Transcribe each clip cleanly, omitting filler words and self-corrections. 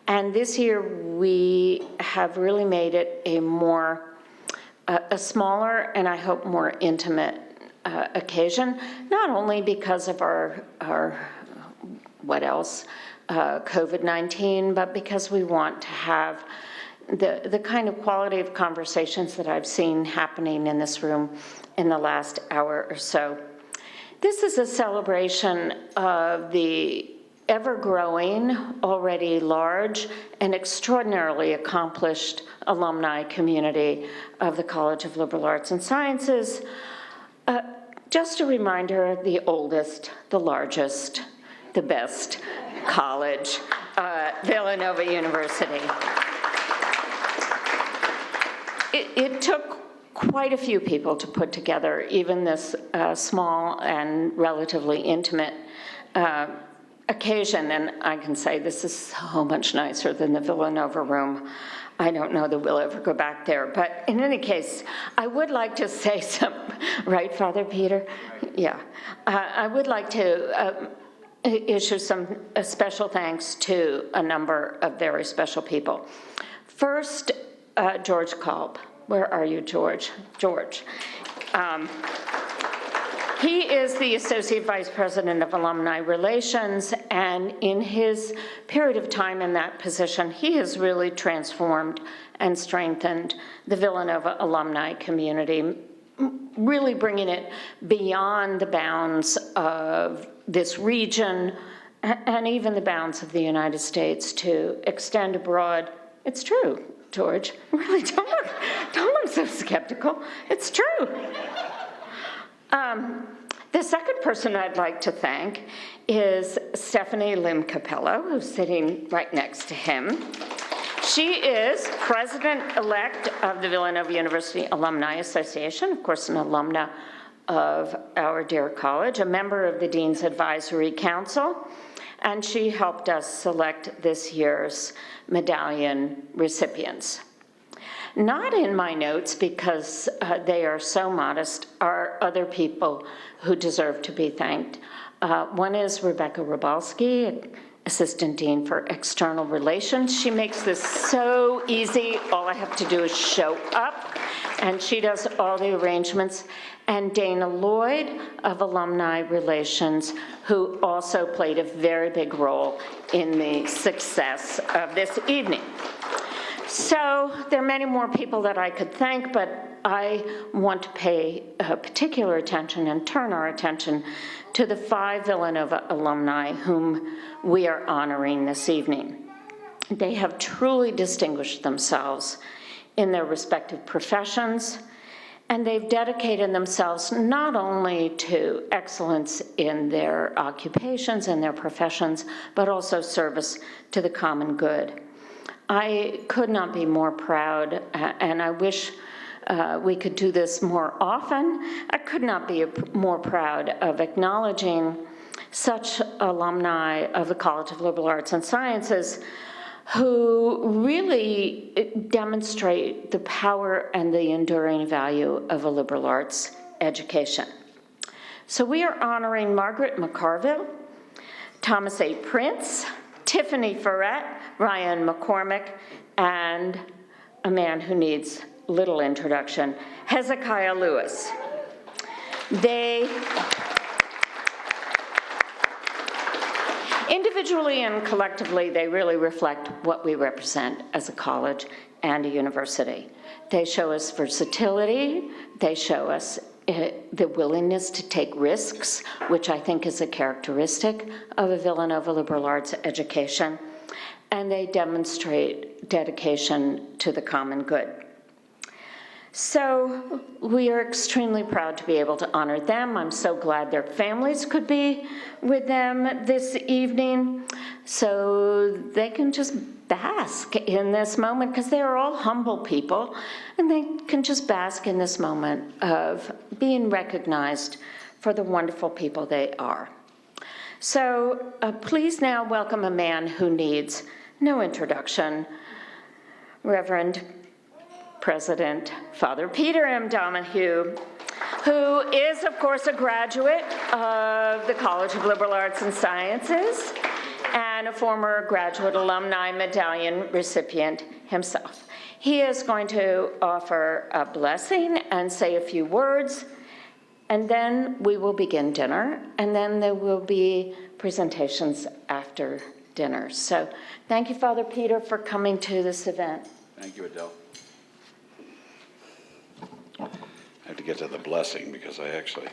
And this year, we have really made it a smaller and I hope more intimate occasion, not only because of our what else, COVID-19, but because we want to have the kind of quality of conversations that I've seen happening in this room in the last hour or so. This is a celebration of the ever-growing, already large, and extraordinarily accomplished alumni community of the College of Liberal Arts and Sciences. Just a reminder, the oldest, the largest, the best college, Villanova University. It took quite a few people to put together even this small and relatively intimate occasion, and I can say this is so much nicer than the Villanova room. I don't know that we'll ever go back there, but in any case, I would like to say some, right, Father Peter? Yeah. I would like to issue some special thanks to a number of very special people. First, George Kelp. Where are you, George? George. He is the Associate Vice President of Alumni Relations, and in his period of time in that position, he has really transformed and strengthened the Villanova alumni community, really bringing it beyond the bounds of this region and even the bounds of the United States to extend abroad. It's true, George. Really, don't look so skeptical. It's true. The second person I'd like to thank is Stephanie Lim Cappello, who's sitting right next to him. She is president-elect of the Villanova University Alumni Association, of course, an alumna of our dear college, a member of the Dean's Advisory Council, and she helped us select this year's Medallion recipients. Not in my notes, because they are so modest, are other people who deserve to be thanked. One is Rebecca Robalski, Assistant Dean for External Relations. She makes this so easy. All I have to do is show up, and she does all the arrangements. And Dana Lloyd of Alumni Relations, who also played a very big role in the success of this evening. So there are many more people that I could thank, but I want to pay particular attention and turn our attention to the 5 Villanova alumni whom we are honoring this evening. They have truly distinguished themselves in their respective professions, and they've dedicated themselves not only to excellence in their occupations and their professions, but also service to the common good. I could not be more proud, and I wish we could do this more often. I could not be more proud of acknowledging such alumni of the College of Liberal Arts and Sciences who really demonstrate the power and the enduring value of a liberal arts education. So we are honoring Margaret Mccarville, Thomas A. Prince, Tiffany Farrett, Ryan McCormick, and a man who needs little introduction, Hezekiah Lewis. Individually and collectively, they really reflect what we represent as a college and a university. They show us versatility, they show us the willingness to take risks, which I think is a characteristic of a Villanova liberal arts education, and they demonstrate dedication to the common good. So we are extremely proud to be able to honor them. I'm so glad their families could be with them this evening so they can just bask in this moment, because they are all humble people, and they can just bask in this moment of being recognized for the wonderful people they are. So please now welcome a man who needs no introduction, Reverend President Father Peter M. Donohue, who is, of course, a graduate of the College of Liberal Arts and Sciences and a former graduate alumni medallion recipient himself. He is going to offer a blessing and say a few words, and then we will begin dinner, and then there will be presentations after dinner. So thank you, Father Peter, for coming to this event. Thank you, Adele. I have to get to the blessing because I actually...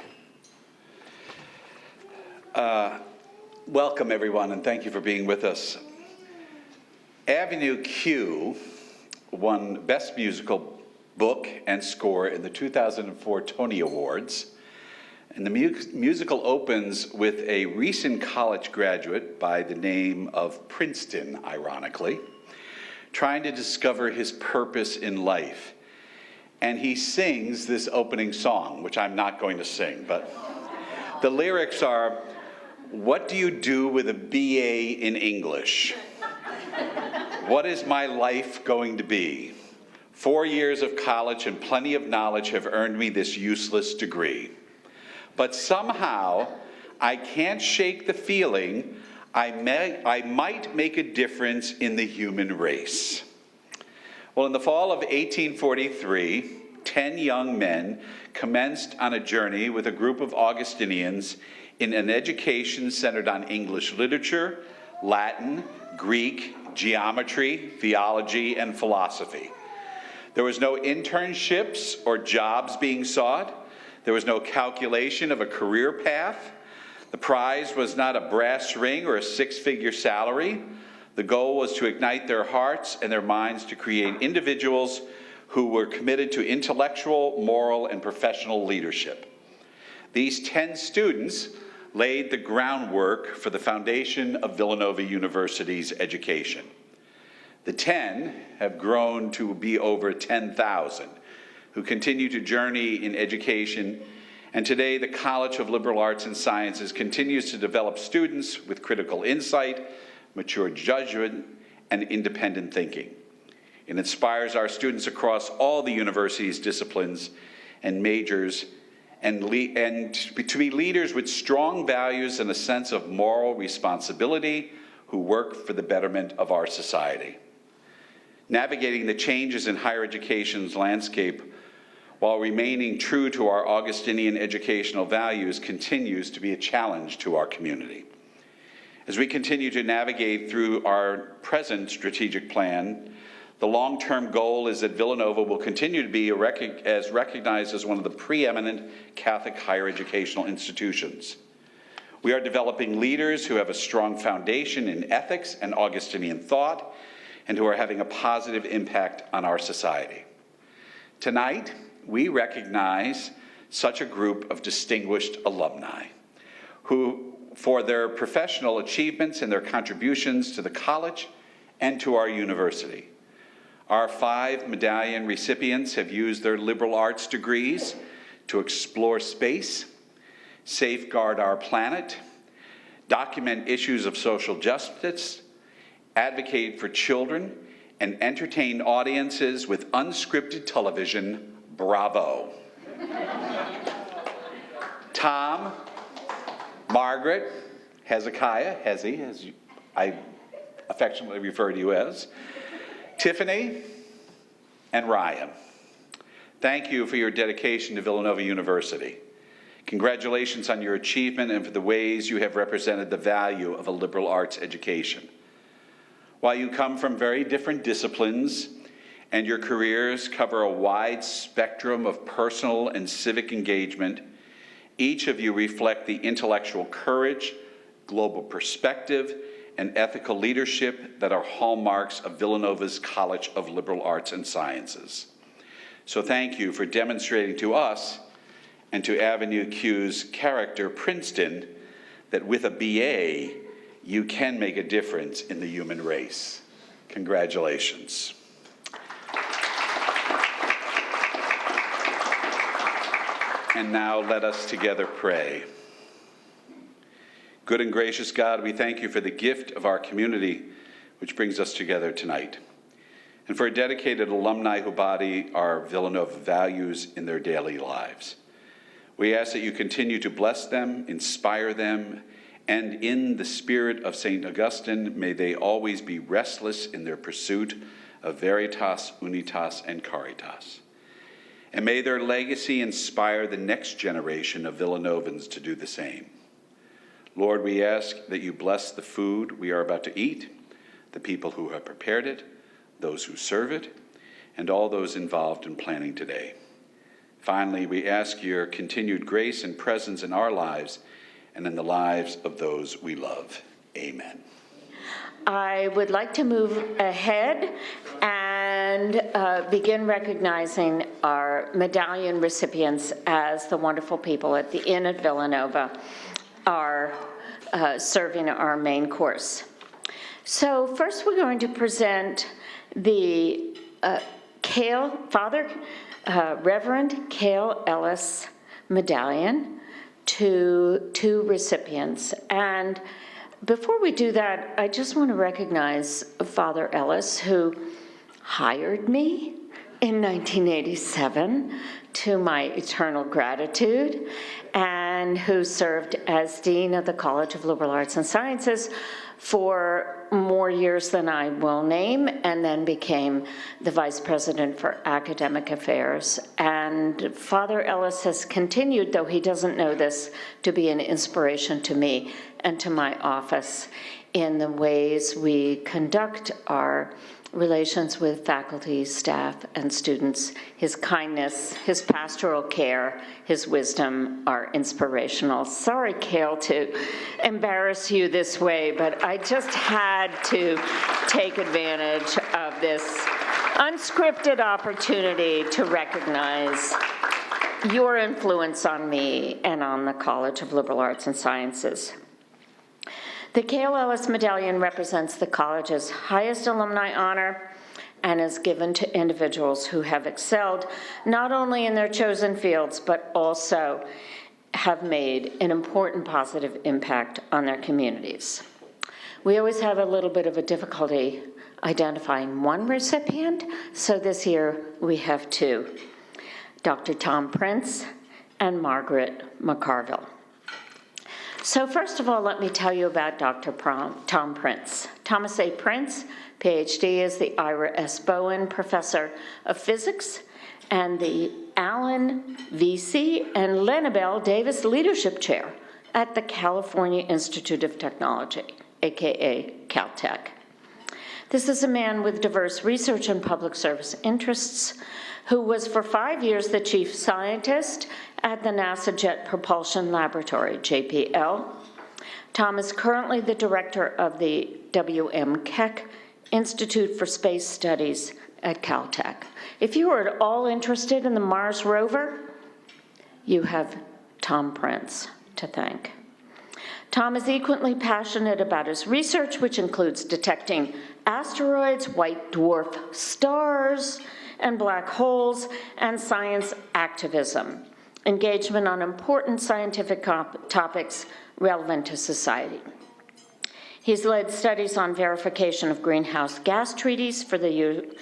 Welcome, everyone, and thank you for being with us. Avenue Q won Best Musical Book and Score in the 2004 Tony Awards. And the musical opens with a recent college graduate by the name of Princeton, ironically, trying to discover his purpose in life. And he sings this opening song, which I'm not going to sing, but the lyrics are, "What do you do with a BA in English? What is my life going to be? 4 years of college and plenty of knowledge have earned me this useless degree. But somehow, I can't shake the feeling I might make a difference in the human race." Well, in the fall of 1843, 10 young men commenced on a journey with a group of Augustinians in an education centered on English literature, Latin, Greek, geometry, theology, and philosophy. There was no internships or jobs being sought. There was no calculation of a career path. The prize was not a brass ring or a six-figure salary. The goal was to ignite their hearts and their minds to create individuals who were committed to intellectual, moral, and professional leadership. These 10 students laid the groundwork for the foundation of Villanova University's education. The 10 have grown to be over 10,000 who continue to journey in education, and today the College of Liberal Arts and Sciences continues to develop students with critical insight, mature judgment, and independent thinking. It inspires our students across all the university's disciplines and majors and to be leaders with strong values and a sense of moral responsibility who work for the betterment of our society. Navigating the changes in higher education's landscape while remaining true to our Augustinian educational values continues to be a challenge to our community. As we continue to navigate through our present strategic plan, the long-term goal is that Villanova will continue to be recognized as one of the preeminent Catholic higher educational institutions. We are developing leaders who have a strong foundation in ethics and Augustinian thought and who are having a positive impact on our society. Tonight, we recognize such a group of distinguished alumni who, for their professional achievements and their contributions to the college and to our university. Our 5 medallion recipients have used their liberal arts degrees to explore space, safeguard our planet, document issues of social justice, advocate for children, and entertain audiences with unscripted television. Bravo. Tom, Margaret, Hezekiah, Hezzy, as I affectionately refer to you as, Tiffany, and Ryan. Thank you for your dedication to Villanova University. Congratulations on your achievement and for the ways you have represented the value of a liberal arts education. While you come from very different disciplines and your careers cover a wide spectrum of personal and civic engagement, each of you reflect the intellectual courage, global perspective, and ethical leadership that are hallmarks of Villanova's College of Liberal Arts and Sciences. So thank you for demonstrating to us and to Avenue Q's character, Princeton, that with a BA, you can make a difference in the human race. Congratulations. And now let us together pray. Good and gracious God, we thank you for the gift of our community, which brings us together tonight, and for a dedicated alumni who embody our Villanova values in their daily lives. We ask that you continue to bless them, inspire them, And in the spirit of St. Augustine, may they always be restless in their pursuit of veritas, unitas, and caritas. And may their legacy inspire the next generation of Villanovans to do the same. Lord, we ask that you bless the food we are about to eat, the people who have prepared it, those who serve it, and all those involved in planning today. Finally, we ask your continued grace and presence in our lives and in the lives of those we love. Amen. I would like to move ahead and begin recognizing our medallion recipients as the wonderful people at the Inn at Villanova are serving our main course. So first we're going to present the Reverend Cale Ellis Medallion to two recipients. And before we do that, I just want to recognize Father Ellis, who hired me in 1987, to my eternal gratitude, and who served as Dean of the College of Liberal Arts and Sciences for more years than I will name, and then became the Vice President for Academic Affairs. And Father Ellis has continued, though he doesn't know this, to be an inspiration to me and to my office in the ways we conduct our relations with faculty, staff, and students. His kindness, his pastoral care, his wisdom are inspirational. Sorry, Cale, to embarrass you this way, but I just had to take advantage of this unscripted opportunity to recognize your influence on me and on the College of Liberal Arts and Sciences. The Cale Ellis Medallion represents the college's highest alumni honor and is given to individuals who have excelled not only in their chosen fields, but also have made an important positive impact on their communities. We always have a little bit of a difficulty identifying one recipient, so this year we have two, Dr. Tom Prince and Margaret Mccarville. So first of all, let me tell you about Dr. Tom Prince. Thomas A. Prince, PhD, is the Ira S. Bowen Professor of Physics and the Allen V.C. and Lenabelle Davis Leadership Chair at the California Institute of Technology, aka Caltech. This is a man with diverse research and public service interests who was for 5 years the chief scientist at the NASA Jet Propulsion Laboratory, JPL. Tom is currently the director of the W.M. Keck Institute for Space Studies at Caltech. If you are at all interested in the Mars rover, you have Tom Prince to thank. Tom is equally passionate about his research, which includes detecting asteroids, white dwarf stars, and black holes, and science activism, engagement on important scientific topics relevant to society. He's led studies on verification of greenhouse gas treaties for the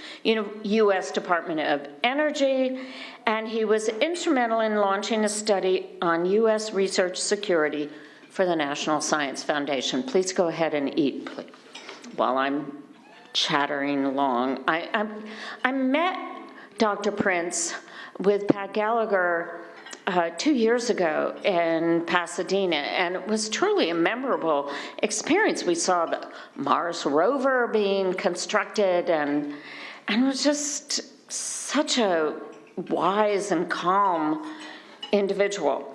U.S. Department of Energy, and he was instrumental in launching a study on U.S. research security for the National Science Foundation. Please go ahead and eat, please, while I'm chattering along. I met Dr. Prince with Pat Gallagher 2 years ago in Pasadena, and it was truly a memorable experience. We saw the Mars rover being constructed, and it was just such a wise and calm individual.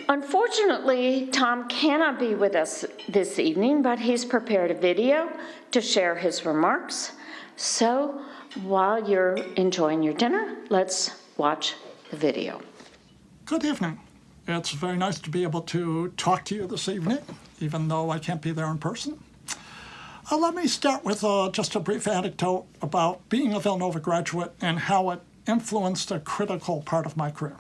Unfortunately, Tom cannot be with us this evening, but he's prepared a video to share his remarks. So while you're enjoying your dinner, let's watch the video. Good evening. It's very nice to be able to talk to you this evening, even though I can't be there in person. Let me start with just a brief anecdote about being a Villanova graduate and how it influenced a critical part of my career.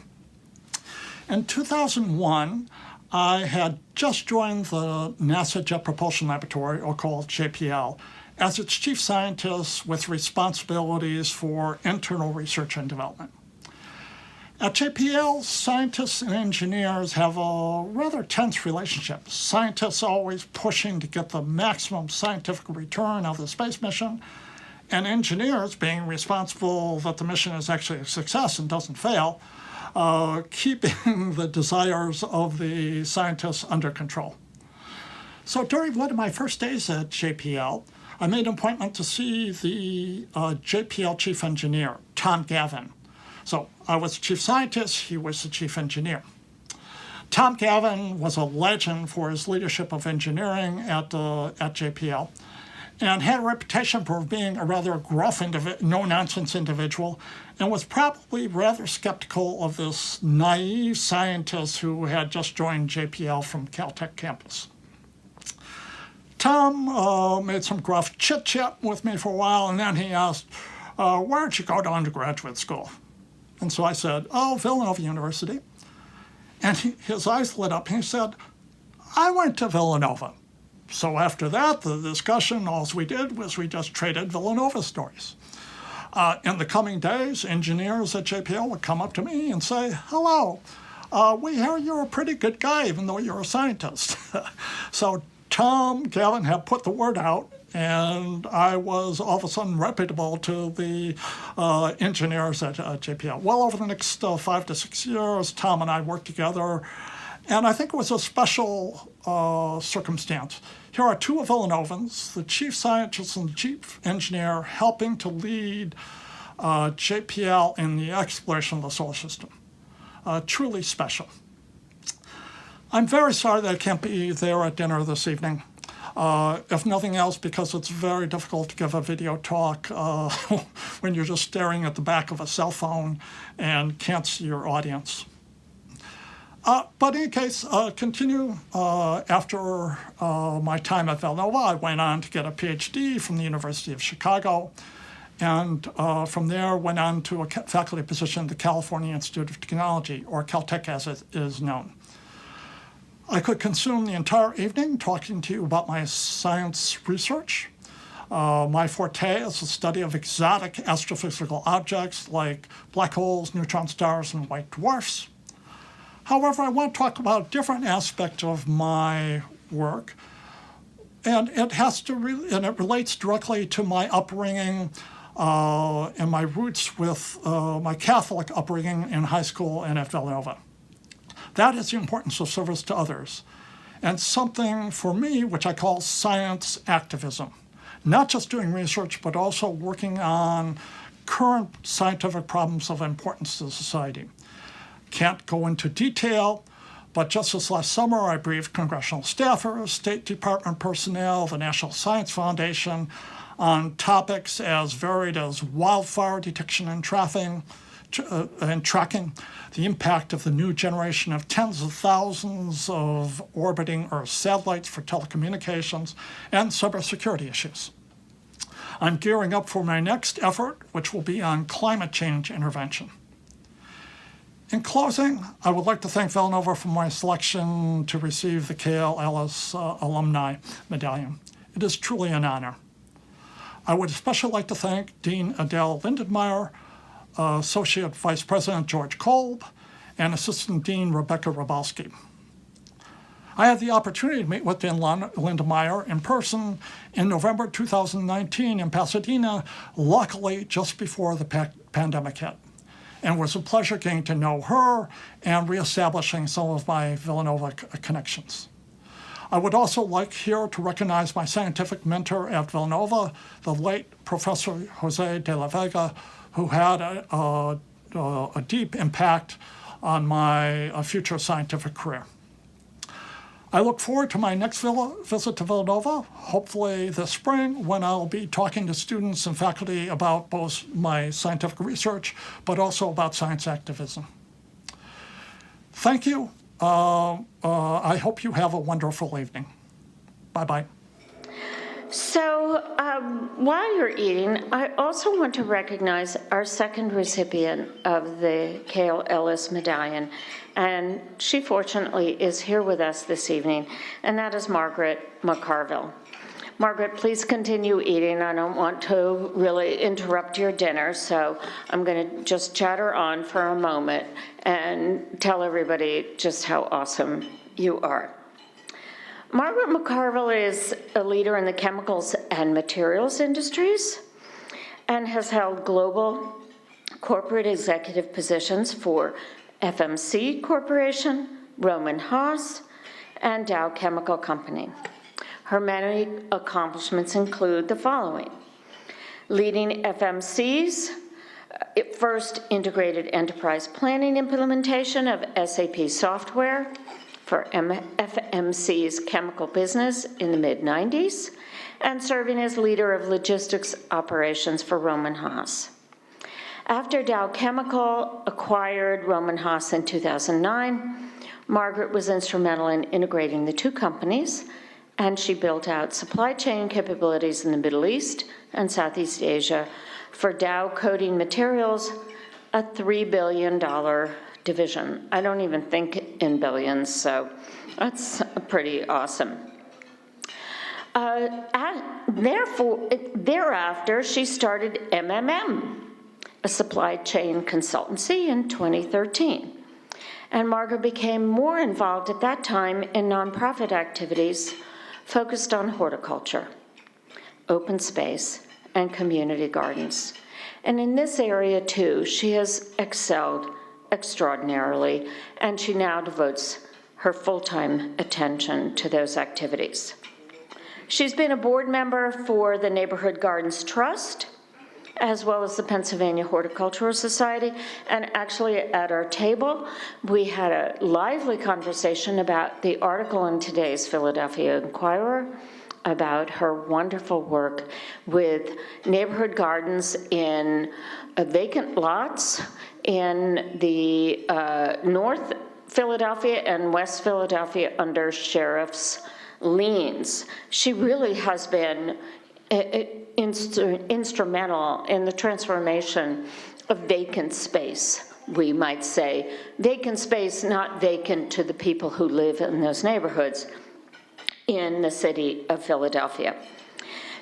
In 2001, I had just joined the NASA Jet Propulsion Laboratory, or called JPL, as its chief scientist with responsibilities for internal research and development. At JPL, scientists and engineers have a rather tense relationship. Scientists are always pushing to get the maximum scientific return of the space mission, and engineers, being responsible that the mission is actually a success and doesn't fail, keeping the desires of the scientists under control. So during one of my first days at JPL, I made an appointment to see the JPL chief engineer, Tom Gavin. So I was the chief scientist, he was the chief engineer. Tom Gavin was a legend for his leadership of engineering at JPL, and had a reputation for being a rather gruff, no-nonsense individual, and was probably rather skeptical of this naive scientist who had just joined JPL from Caltech campus. Tom made some gruff chit-chat with me for a while, and then he asked, where'd you go to undergraduate school? And so I said, Villanova University. And his eyes lit up, and he said, I went to Villanova. So after that, the discussion, all we did was we just traded Villanova stories. In the coming days, engineers at JPL would come up to me and say, hello, we hear you're a pretty good guy, even though you're a scientist. So Tom Gavin had put the word out, and I was all of a sudden reputable to the engineers at JPL. Well, over the next 5 to 6 years, Tom and I worked together, and I think it was a special circumstance. Here are two Villanovans, the chief scientist and the chief engineer, helping to lead JPL in the exploration of the solar system. Truly special. I'm very sorry that I can't be there at dinner this evening. If nothing else, because it's very difficult to give a video talk when you're just staring at the back of a cell phone and can't see your audience. But in any case, after my time at Villanova, I went on to get a PhD from the University of Chicago, and from there went on to a faculty position at the California Institute of Technology, or Caltech as it is known. I could consume the entire evening talking to you about my science research. My forte is the study of exotic astrophysical objects like black holes, neutron stars, and white dwarfs. However, I want to talk about a different aspect of my work, and it relates directly to my upbringing and my roots with my Catholic upbringing in high school and at Villanova. That is the importance of service to others, and something for me which I call science activism. Not just doing research, but also working on current scientific problems of importance to society. Can't go into detail, but just this last summer I briefed congressional staffers, State Department personnel, the National Science Foundation on topics as varied as wildfire detection and tracking, the impact of the new generation of tens of thousands of orbiting Earth satellites for telecommunications, and cybersecurity issues. I'm gearing up for my next effort, which will be on climate change intervention. In closing, I would like to thank Villanova for my selection to receive the KLS Alumni Medallion. It is truly an honor. I would especially like to thank Dean Adele Lindenmeyer, Associate Vice President George Kolb, and Assistant Dean Rebecca Rabalski. I had the opportunity to meet with Dean Lindenmeyer in person in November 2019 in Pasadena, luckily just before the pandemic hit. And it was a pleasure getting to know her and reestablishing some of my Villanova connections. I would also like here to recognize my scientific mentor at Villanova, the late Professor Jose de la Vega, who had a deep impact on my future scientific career. I look forward to my next visit to Villanova, hopefully this spring, when I'll be talking to students and faculty about both my scientific research, but also about science activism. Thank you. I hope you have a wonderful evening. Bye-bye. So while you're eating, I also want to recognize our second recipient of the Cale Ellis Medallion, and she fortunately is here with us this evening, and that is Margaret Mccarville. Margaret, please continue eating. I don't want to really interrupt your dinner, so I'm going to just chatter on for a moment and tell everybody just how awesome you are. Margaret Mccarville is a leader in the chemicals and materials industries and has held global corporate executive positions for FMC Corporation, Roman Haas, and Dow Chemical Company. Her many accomplishments include the following: leading FMC's first integrated enterprise planning implementation of SAP software for FMC's chemical business in the mid-90s, and serving as leader of logistics operations for Roman Haas. After Dow Chemical acquired Roman Haas in 2009, Margaret was instrumental in integrating the two companies, and she built out supply chain capabilities in the Middle East and Southeast Asia for Dow Coating Materials, a $3 billion division. I don't even think in billions, so that's pretty awesome. Thereafter, she started MMM, a supply chain consultancy, in 2013. And Margaret became more involved at that time in nonprofit activities focused on horticulture, open space, and community gardens. And in this area, too, she has excelled extraordinarily, and she now devotes her full-time attention to those activities. She's been a board member for the Neighborhood Gardens Trust, as well as the Pennsylvania Horticultural Society. And actually, at our table, we had a lively conversation about the article in today's Philadelphia Inquirer about her wonderful work with neighborhood gardens in vacant lots in the North Philadelphia and West Philadelphia under sheriff's liens. She really has been instrumental in the transformation of vacant space, we might say. Vacant space, not vacant to the people who live in those neighborhoods in the city of Philadelphia.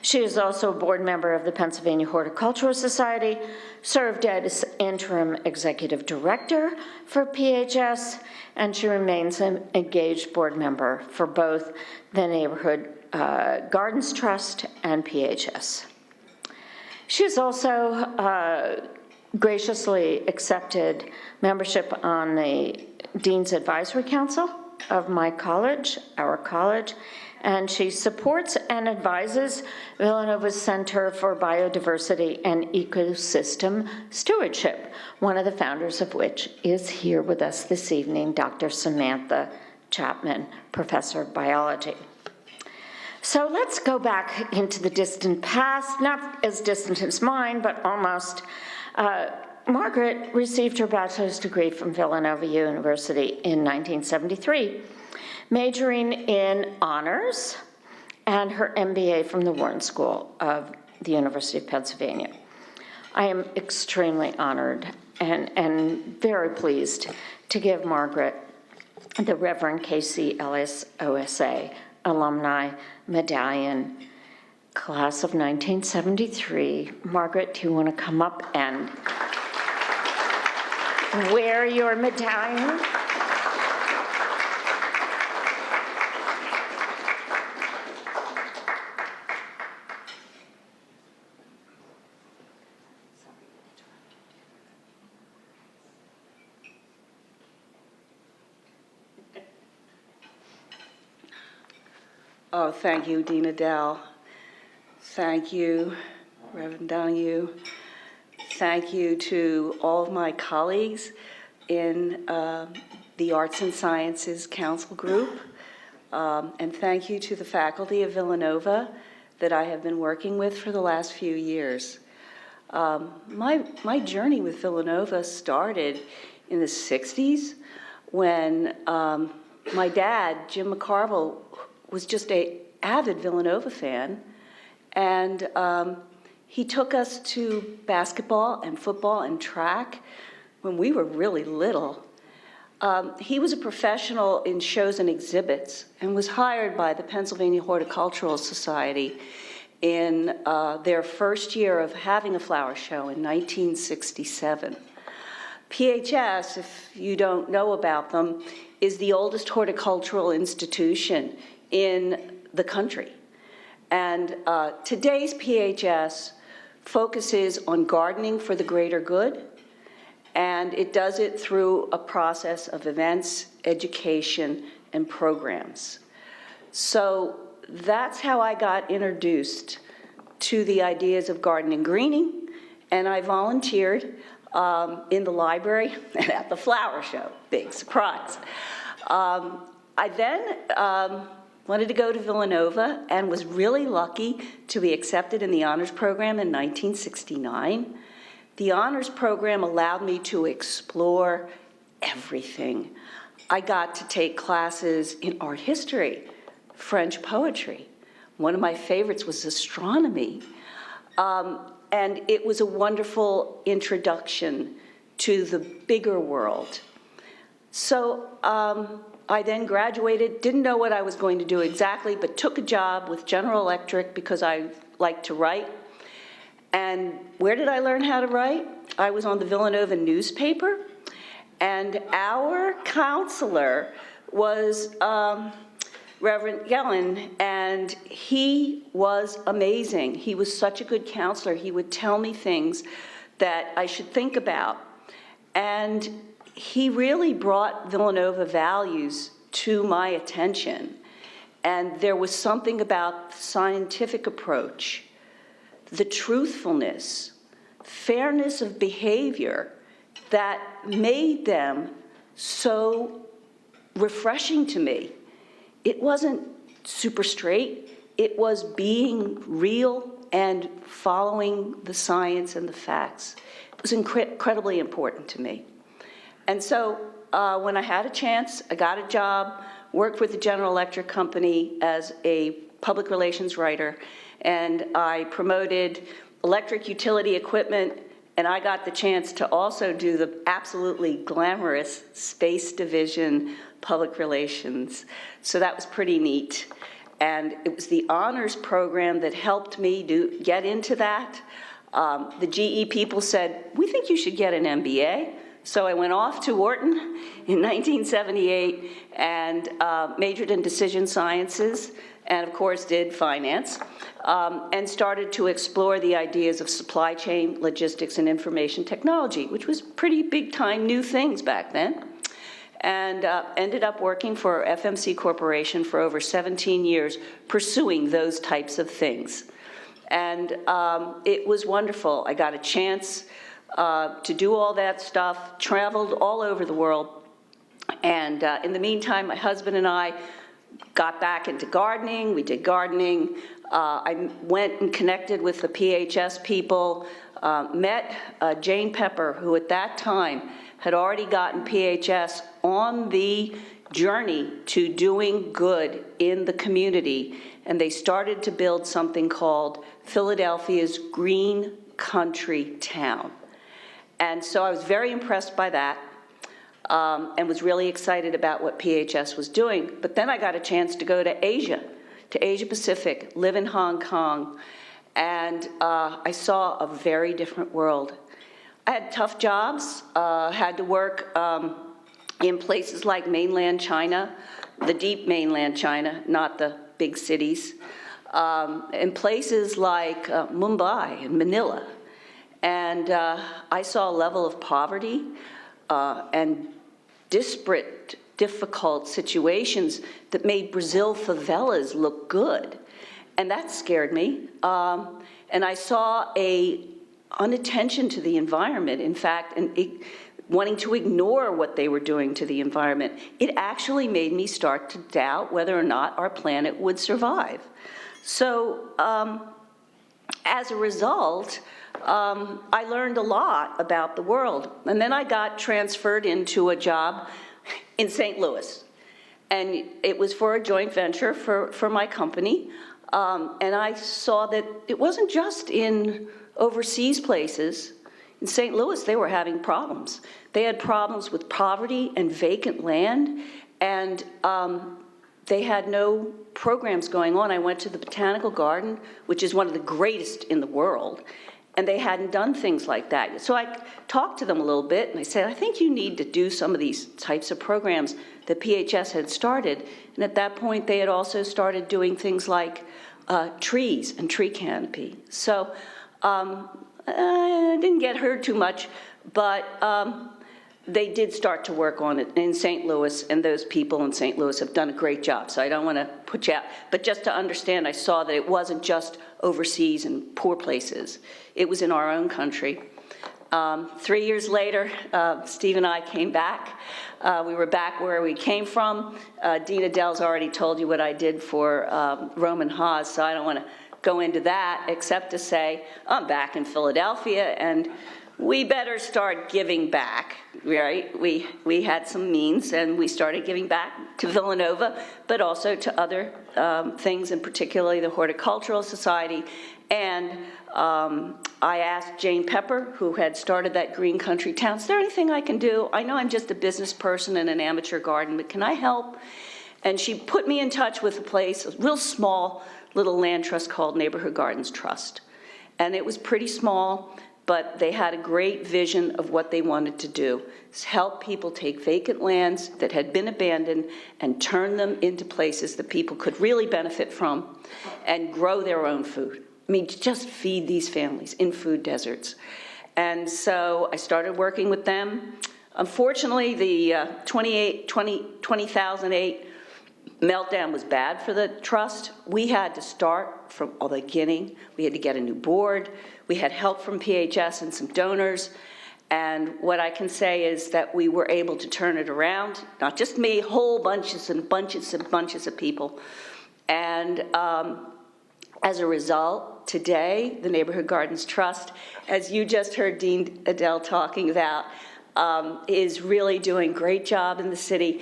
She is also a board member of the Pennsylvania Horticultural Society, served as interim executive director for PHS, and she remains an engaged board member for both the Neighborhood Gardens Trust and PHS. She has also graciously accepted membership on the Dean's Advisory Council of my college, our college, and she supports and advises Villanova's Center for Biodiversity and Ecosystem Stewardship, one of the founders of which is here with us this evening, Dr. Samantha Chapman, professor of biology. So let's go back into the distant past, not as distant as mine, but almost. Margaret received her bachelor's degree from Villanova University in 1973, majoring in honors, and her MBA from the Wharton School of the University of Pennsylvania. I am extremely honored and very pleased to give Margaret the Reverend K.C. Ellis OSA Alumni Medallion, class of 1973. Margaret, do you want to come up and wear your medallion? Oh, thank you, Dean Adele. Thank you, Reverend Donahue. Thank you to all of my colleagues in the Arts and Sciences Council Group. And thank you to the faculty of Villanova that I have been working with for the last few years. My journey with Villanova started in the 60s when my dad, Jim McCarvill, was just an avid Villanova fan, and he took us to basketball and football and track when we were really little. He was a professional in shows and exhibits and was hired by the Pennsylvania Horticultural Society in their first year of having a flower show in 1967. PHS, if you don't know about them, is the oldest horticultural institution in the country. And today's PHS focuses on gardening for the greater good, and it does it through a process of events, education, and programs. So that's how I got introduced to the ideas of garden and greening, and I volunteered in the library and at the flower show. Big surprise. I then wanted to go to Villanova and was really lucky to be accepted in the honors program in 1969. The honors program allowed me to explore everything. I got to take classes in art history, French poetry. One of my favorites was astronomy. And it was a wonderful introduction to the bigger world. So I then graduated, didn't know what I was going to do exactly, but took a job with General Electric because I like to write. And where did I learn how to write? I was on the Villanova newspaper, and our counselor was Reverend Yellen, and he was amazing. He was such a good counselor. He would tell me things that I should think about. And he really brought Villanova values to my attention. And there was something about the scientific approach, the truthfulness, fairness of behavior that made them so refreshing to me. It wasn't super straight. It was being real and following the science and the facts. It was incredibly important to me. And so when I had a chance, I got a job, worked with the General Electric company as a public relations writer, and I promoted electric utility equipment, and I got the chance to also do the absolutely glamorous Space Division public relations. So that was pretty neat. And it was the honors program that helped me get into that. The GE people said, we think you should get an MBA. So I went off to Wharton in 1978 and majored in decision sciences, and of course did finance, and started to explore the ideas of supply chain, logistics, and information technology, which was pretty big time new things back then. And ended up working for FMC Corporation for over 17 years, pursuing those types of things. And it was wonderful. I got a chance to do all that stuff, traveled all over the world. And in the meantime, my husband and I got back into gardening. We did gardening. I went and connected with the PHS people, met Jane Pepper, who at that time had already gotten PHS on the journey to doing good in the community. And they started to build something called Philadelphia's Green Country Town. And so I was very impressed by that and was really excited about what PHS was doing. But then I got a chance to go to Asia Pacific, live in Hong Kong, and I saw a very different world. I had tough jobs, had to work in places like mainland China, the deep mainland China, not the big cities, in places like Mumbai and Manila. And I saw a level of poverty and disparate, difficult situations that made Brazil favelas look good. And that scared me. And I saw a inattention to the environment, in fact, and wanting to ignore what they were doing to the environment. It actually made me start to doubt whether or not our planet would survive. So as a result, I learned a lot about the world. And then I got transferred into a job in St. Louis. And it was for a joint venture for my company. And I saw that it wasn't just in overseas places. In In St. Louis, they were having problems. They had problems with poverty and vacant land, and they had no programs going on. I went to the Botanical Garden, which is one of the greatest in the world, and they hadn't done things like that. So I talked to them a little bit, and I said, I think you need to do some of these types of programs that PHS had started. And at that point, they had also started doing things like trees and tree canopy. So I didn't get heard too much, but they did start to work on it in St. Louis, and those people in St. Louis have done a great job, so I don't want to put you out. But just to understand, I saw that it wasn't just overseas and poor places. It was in our own country. 3 years later, Steve and I came back. We were back where we came from. Dina Dell's already told you what I did for Roman Haas, so I don't want to go into that, except to say I'm back in Philadelphia, and we better start giving back, right? We had some means, and we started giving back to Villanova, but also to other things, and particularly the Horticultural Society. And I asked Jane Pepper, who had started that Green Country Town, is there anything I can do? I know I'm just a business person in an amateur garden, but can I help? And she put me in touch with a place, a real small little land trust called Neighborhood Gardens Trust. And it was pretty small, but they had a great vision of what they wanted to do. It's help people take vacant lands that had been abandoned and turn them into places that people could really benefit from and grow their own food. I mean, just feed these families in food deserts. And so I started working with them. Unfortunately, the 2008 meltdown was bad for the trust. We had to start from the beginning. We had to get a new board. We had help from PHS and some donors. And what I can say is that we were able to turn it around. Not just me, whole bunches and bunches and bunches of people. And as a result, today, the Neighborhood Gardens Trust, as you just heard Dean Adele talking about, is really doing a great job in the city.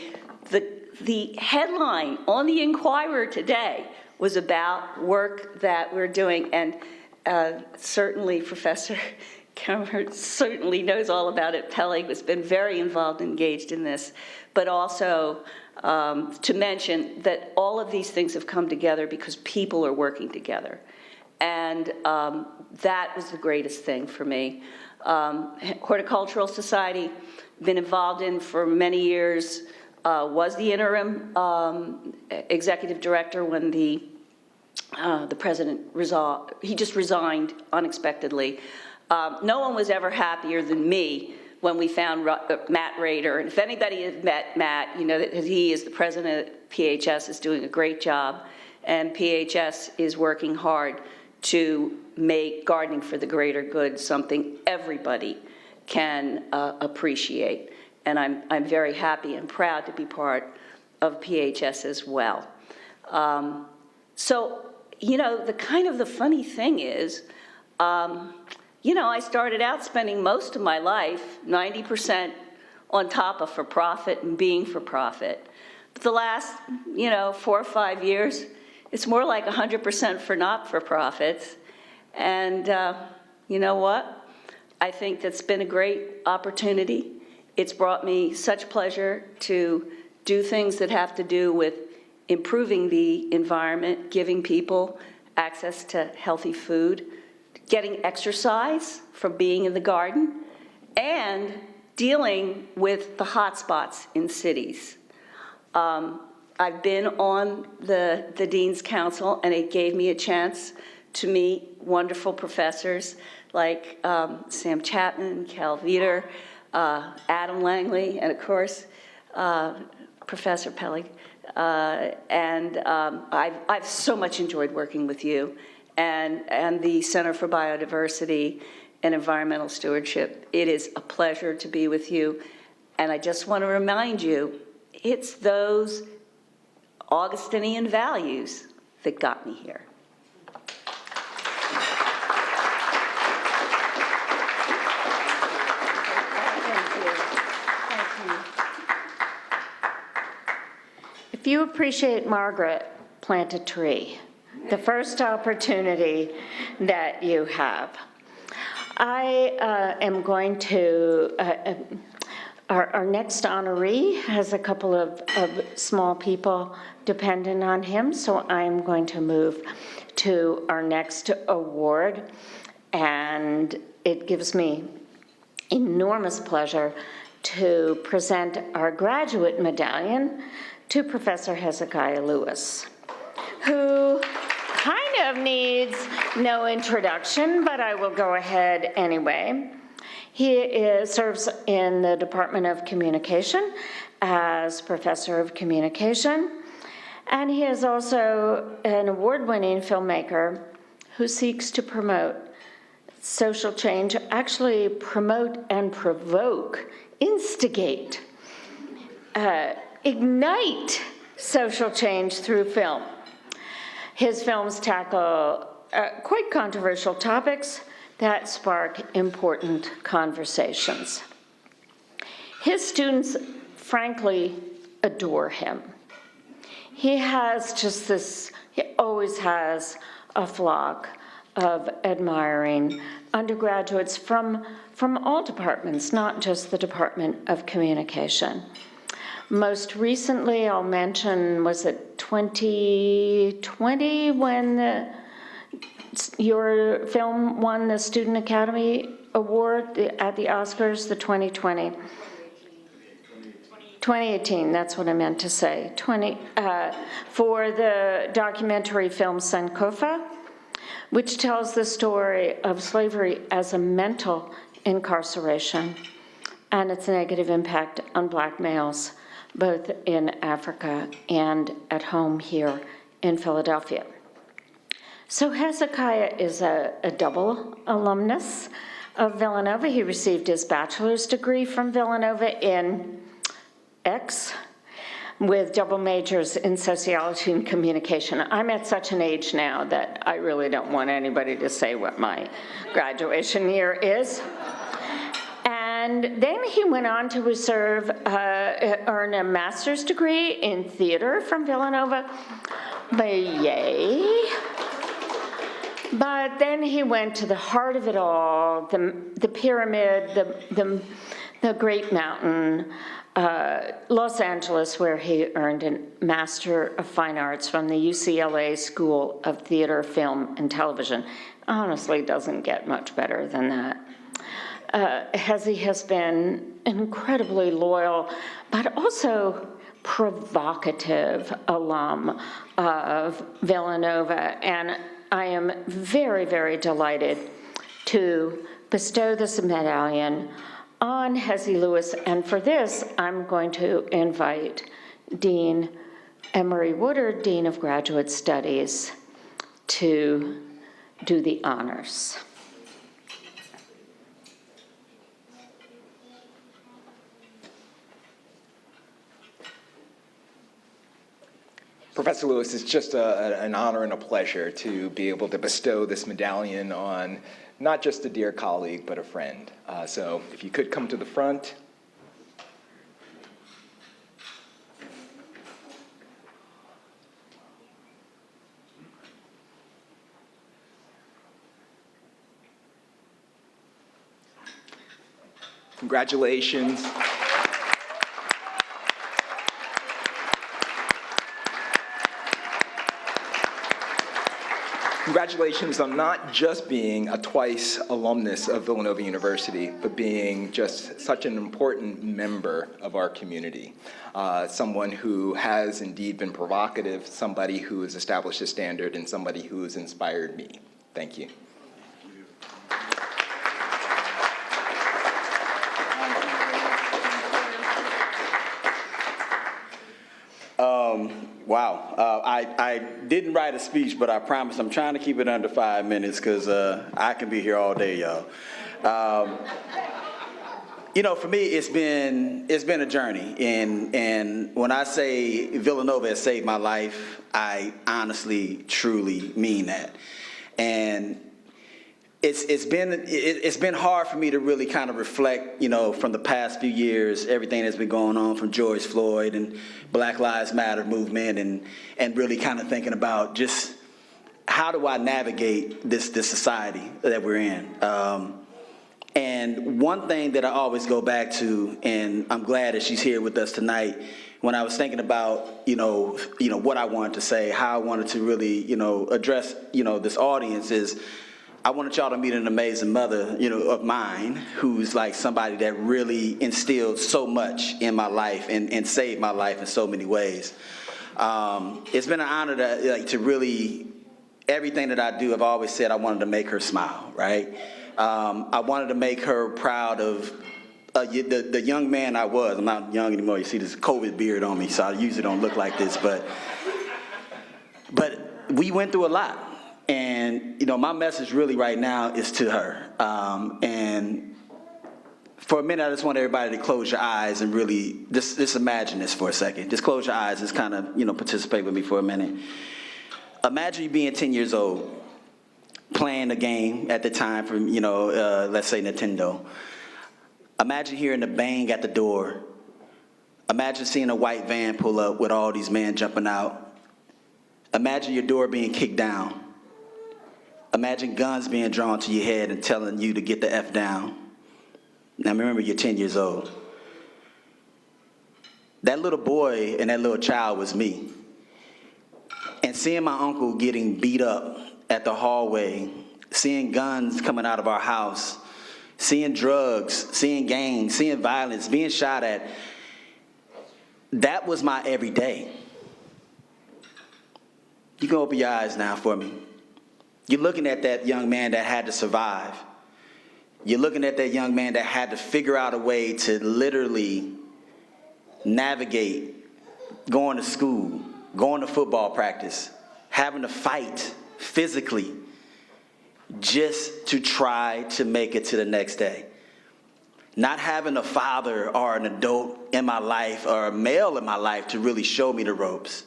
The headline on the Inquirer today was about work that we're doing, and certainly Professor Cameron certainly knows all about it. Pele has been very involved and engaged in this, but also to mention that all of these things have come together because people are working together. And that was the greatest thing for me. Horticultural Society, been involved in for many years, was the interim executive director when the president he just resigned unexpectedly. No one was ever happier than me when we found Matt Rader. And if anybody has met Matt, you know that he is the president of PHS, is doing a great job. And PHS is working hard to make gardening for the greater good something everybody can appreciate. And I'm very happy and proud to be part of PHS as well. So, you know, the funny thing is, you know, I started out spending most of my life, 90% on top of for-profit and being for-profit. But the last, 4 or 5 years, it's more like 100% for not-for-profits. And you know what? I think that's been a great opportunity. It's brought me such pleasure to do things that have to do with improving the environment, giving people access to healthy food, getting exercise from being in the garden, and dealing with the hot spots in cities. I've been on the Dean's Council, and it gave me a chance to meet wonderful professors like Sam Chapman, Cal Viter, Adam Langley, and of course, Professor Pele. And I've so much enjoyed working with you and the Center for Biodiversity and Environmental Stewardship. It is a pleasure to be with you. And I just want to remind you, it's those Augustinian values that got me here. If you appreciate Margaret, plant a tree. The first opportunity that you have. I am going to, our next honoree has a couple of small people dependent on him, so I'm going to move to our next award, and it gives me enormous pleasure to present our graduate medallion to Professor Hezekiah Lewis, who kind of needs no introduction, but I will go ahead anyway. He serves in the Department of Communication as Professor of Communication, and he is also an award-winning filmmaker who seeks to promote social change, actually promote and provoke, instigate, ignite social change through film. His films tackle quite controversial topics that spark important conversations. His students, frankly, adore him. He has just this, he always has a flock of admiring undergraduates from all departments, not just the Department of Communication. Most recently, I'll mention, was it 2020 when your film won the Student Academy Award at the Oscars, the 2020? 2018, that's what I meant to say. For the documentary film Sankofa, which tells the story of slavery as a mental incarceration and its negative impact on Black males, both in Africa and at home here in Philadelphia. So Hezekiah is a double alumnus of Villanova. He received his bachelor's degree from Villanova in X, with double majors in sociology and communication. I'm at such an age now that I really don't want anybody to say what my graduation year is. And then he went on to earn a master's degree in theater from Villanova. Yay. But then he went to the heart of it all, the pyramid, the Great Mountain, Los Angeles, where he earned a Master of Fine Arts from the UCLA School of Theater, Film, and Television. Honestly, doesn't get much better than that. Hezi has been an incredibly loyal, but also provocative alum of Villanova, and I am very, very delighted to bestow this medallion on Hezi Lewis, and for this, I'm going to invite Dean Emery Woodard, Dean of Graduate Studies, to do the honors. Professor Lewis, it's just an honor and a pleasure to be able to bestow this medallion on not just a dear colleague, but a friend. So if you could come to the front. Congratulations. Congratulations on not just being a twice alumnus of Villanova University, but being just such an important member of our community. Someone who has indeed been provocative, somebody who has established a standard, and somebody who has inspired me. Thank you. Wow. I didn't write a speech, but I promise I'm trying to keep it under 5 minutes because I can be here all day, y'all. You know, for me, it's been a journey, and when I say Villanova has saved my life, I honestly, truly mean that. And it's been hard for me to really kind of reflect, you know, from the past few years, everything that's been going on from George Floyd and Black Lives Matter movement, and really kind of thinking about just how do I navigate this society that we're in. And one thing that I always go back to, and I'm glad that she's here with us tonight, when I was thinking about, what I wanted to say, how I wanted to really, address, this audience is, I wanted y'all to meet an amazing mother, of mine, who's like somebody that really instilled so much in my life and saved my life in so many ways. It's been an honor to really, everything that I do, I've always said I wanted to make her smile, right? I wanted to make her proud of the young man I was. I'm not young anymore. You see this COVID beard on me, so I usually don't look like this, but we went through a lot. And, my message really right now is to her. And for a minute, I just want everybody to close your eyes and really just imagine this for a second. Just close your eyes, just kind of, participate with me for a minute. Imagine you being 10 years old, playing a game at the time from, let's say Nintendo. Imagine hearing the bang at the door. Imagine seeing a white van pull up with all these men jumping out. Imagine your door being kicked down. Imagine guns being drawn to your head and telling you to get the F down. Now remember, you're 10 years old. That little boy and that little child was me. And seeing my uncle getting beat up at the hallway, seeing guns coming out of our house, seeing drugs, seeing gangs, seeing violence, being shot at, that was my everyday. You can open your eyes now for me. You're looking at that young man that had to survive. You're looking at that young man that had to figure out a way to literally navigate going to school, going to football practice, having to fight physically just to try to make it to the next day. Not having a father or an adult in my life or a male in my life to really show me the ropes.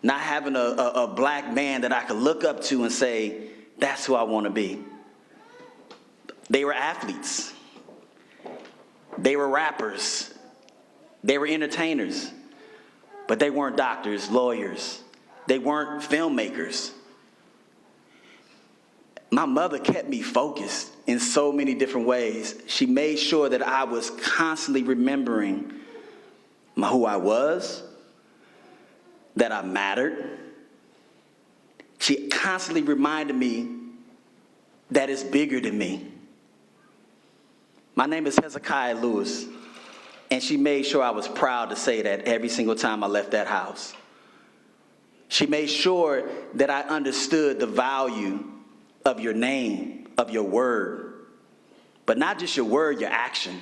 Not having a black man that I could look up to and say, that's who I want to be. They were athletes. They were rappers. They were entertainers. But they weren't doctors, lawyers. They weren't filmmakers. My mother kept me focused in so many different ways. She made sure that I was constantly remembering who I was, that I mattered. She constantly reminded me that it's bigger than me. My name is Hezekiah Lewis, and she made sure I was proud to say that every single time I left that house. She made sure that I understood the value of your name, of your word, but not just your word, your action.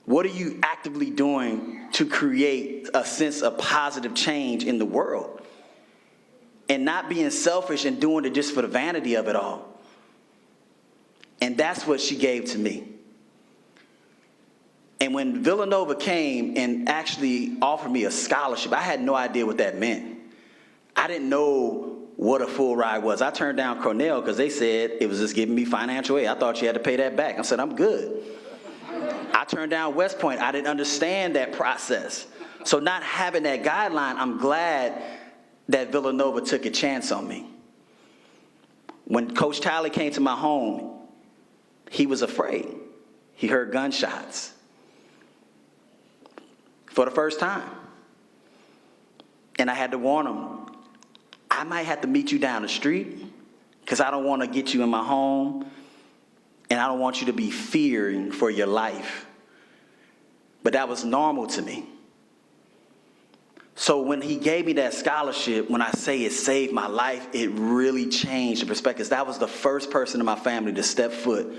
What are you actively doing to create a sense of positive change in the world? And not being selfish and doing it just for the vanity of it all. And that's what she gave to me. And when Villanova came and actually offered me a scholarship, I had no idea what that meant. I didn't know what a full ride was. I turned down Cornell because they said it was just giving me financial aid. I thought you had to pay that back. I said, I'm good. I turned down West Point. I didn't understand that process. So not having that guideline, I'm glad that Villanova took a chance on me. When Coach Talley came to my home, he was afraid. He heard gunshots for the first time. And I had to warn him, I might have to meet you down the street because I don't want to get you in my home and I don't want you to be fearing for your life. But that was normal to me. So when he gave me that scholarship, when I say it saved my life, it really changed the perspective. That was the first person in my family to step foot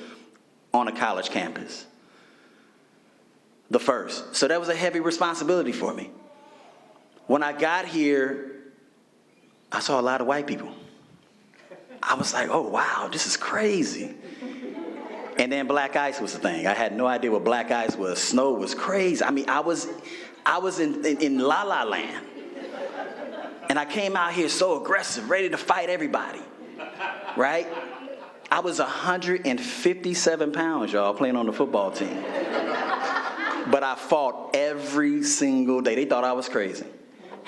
on a college campus. The first. So that was a heavy responsibility for me. When I got here, I saw a lot of white people. I was like, oh, wow, this is crazy. And then black ice was the thing. I had no idea what black ice was. Snow was crazy. I mean, I was in La La Land. And I came out here so aggressive, ready to fight everybody, right? I was 157 pounds, y'all, playing on the football team. But I fought every single day. They thought I was crazy.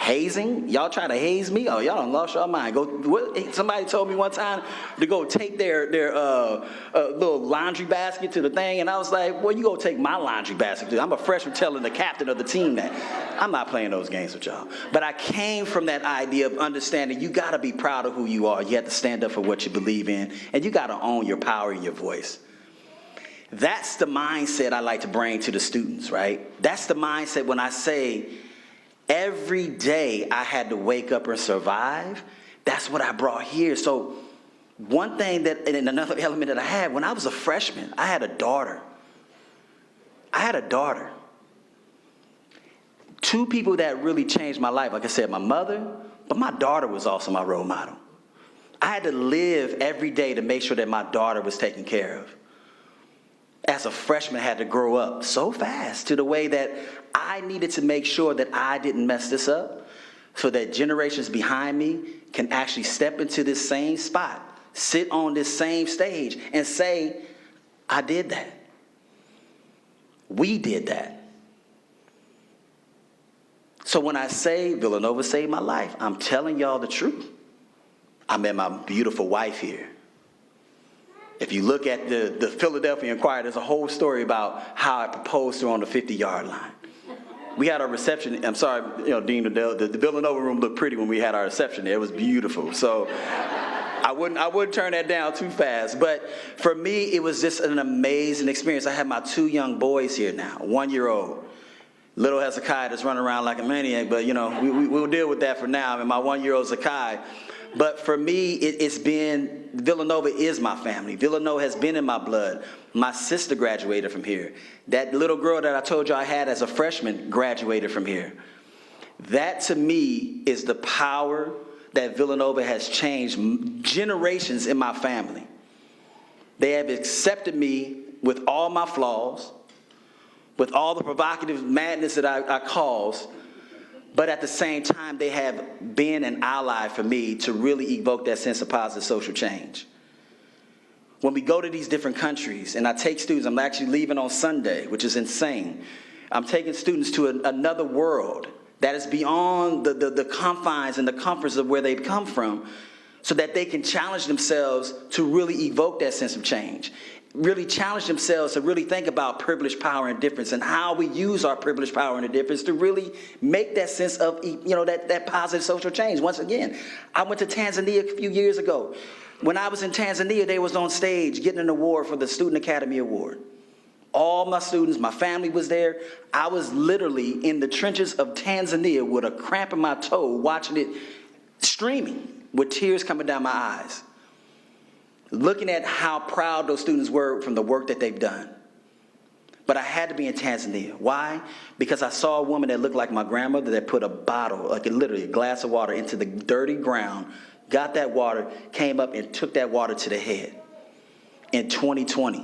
hazing? Y'all trying to haze me? Oh, y'all done lost your mind. Somebody told me one time to go take their little laundry basket to the thing, and I was like, well, you go take my laundry basket. I'm a freshman telling the captain of the team that. I'm not playing those games with y'all. But I came from that idea of understanding you got to be proud of who you are. You have to stand up for what you believe in, and you got to own your power and your voice. That's the mindset I like to bring to the students, right? That's the mindset when I say, every day I had to wake up and survive. That's what I brought here. So one thing and another element that I had, when I was a freshman, I had a daughter. Two people that really changed my life. Like I said, my mother, but my daughter was also my role model. I had to live every day to make sure that my daughter was taken care of. As a freshman, I had to grow up so fast to the way that I needed to make sure that I didn't mess this up so that generations behind me can actually step into this same spot, sit on this same stage and say, I did that. We did that. So when I say Villanova saved my life, I'm telling y'all the truth. I met my beautiful wife here. If you look at the Philadelphia Inquirer, there's a whole story about how I proposed to her on the 50-yard line. We had our reception. I'm sorry, Dean, the Villanova room looked pretty when we had our reception there. It was beautiful. So I wouldn't turn that down too fast. But for me, it was just an amazing experience. I have my 2 young boys here now, 1-year-old. Little Hezekiah that's running around like a maniac, but we'll deal with that for now. And my 1-year-old Zekiah. But for me, it's been, Villanova is my family. Villanova has been in my blood. My sister graduated from here. That little girl that I told you I had as a freshman graduated from here. That to me is the power that Villanova has changed generations in my family. They have accepted me with all my flaws, with all the provocative madness that I cause. But at the same time, they have been an ally for me to really evoke that sense of positive social change. When we go to these different countries, and I take students, I'm actually leaving on Sunday, which is insane. I'm taking students to another world that is beyond the confines and the comforts of where they've come from, so that they can challenge themselves to really evoke that sense of change. Really challenge themselves to really think about privilege, power, and difference, and how we use our privilege, power, and difference to really make that sense of, that positive social change. Once again, I went to Tanzania a few years ago. When I was in Tanzania, they was on stage getting an award for the Student Academy Award. All my students, my family was there. I was literally in the trenches of Tanzania with a cramp in my toe, watching it, streaming, with tears coming down my eyes, looking at how proud those students were from the work that they've done. But I had to be in Tanzania. Why? Because I saw a woman that looked like my grandmother that put a bottle, like literally a glass of water, into the dirty ground, got that water, came up and took that water to the head. In 2020,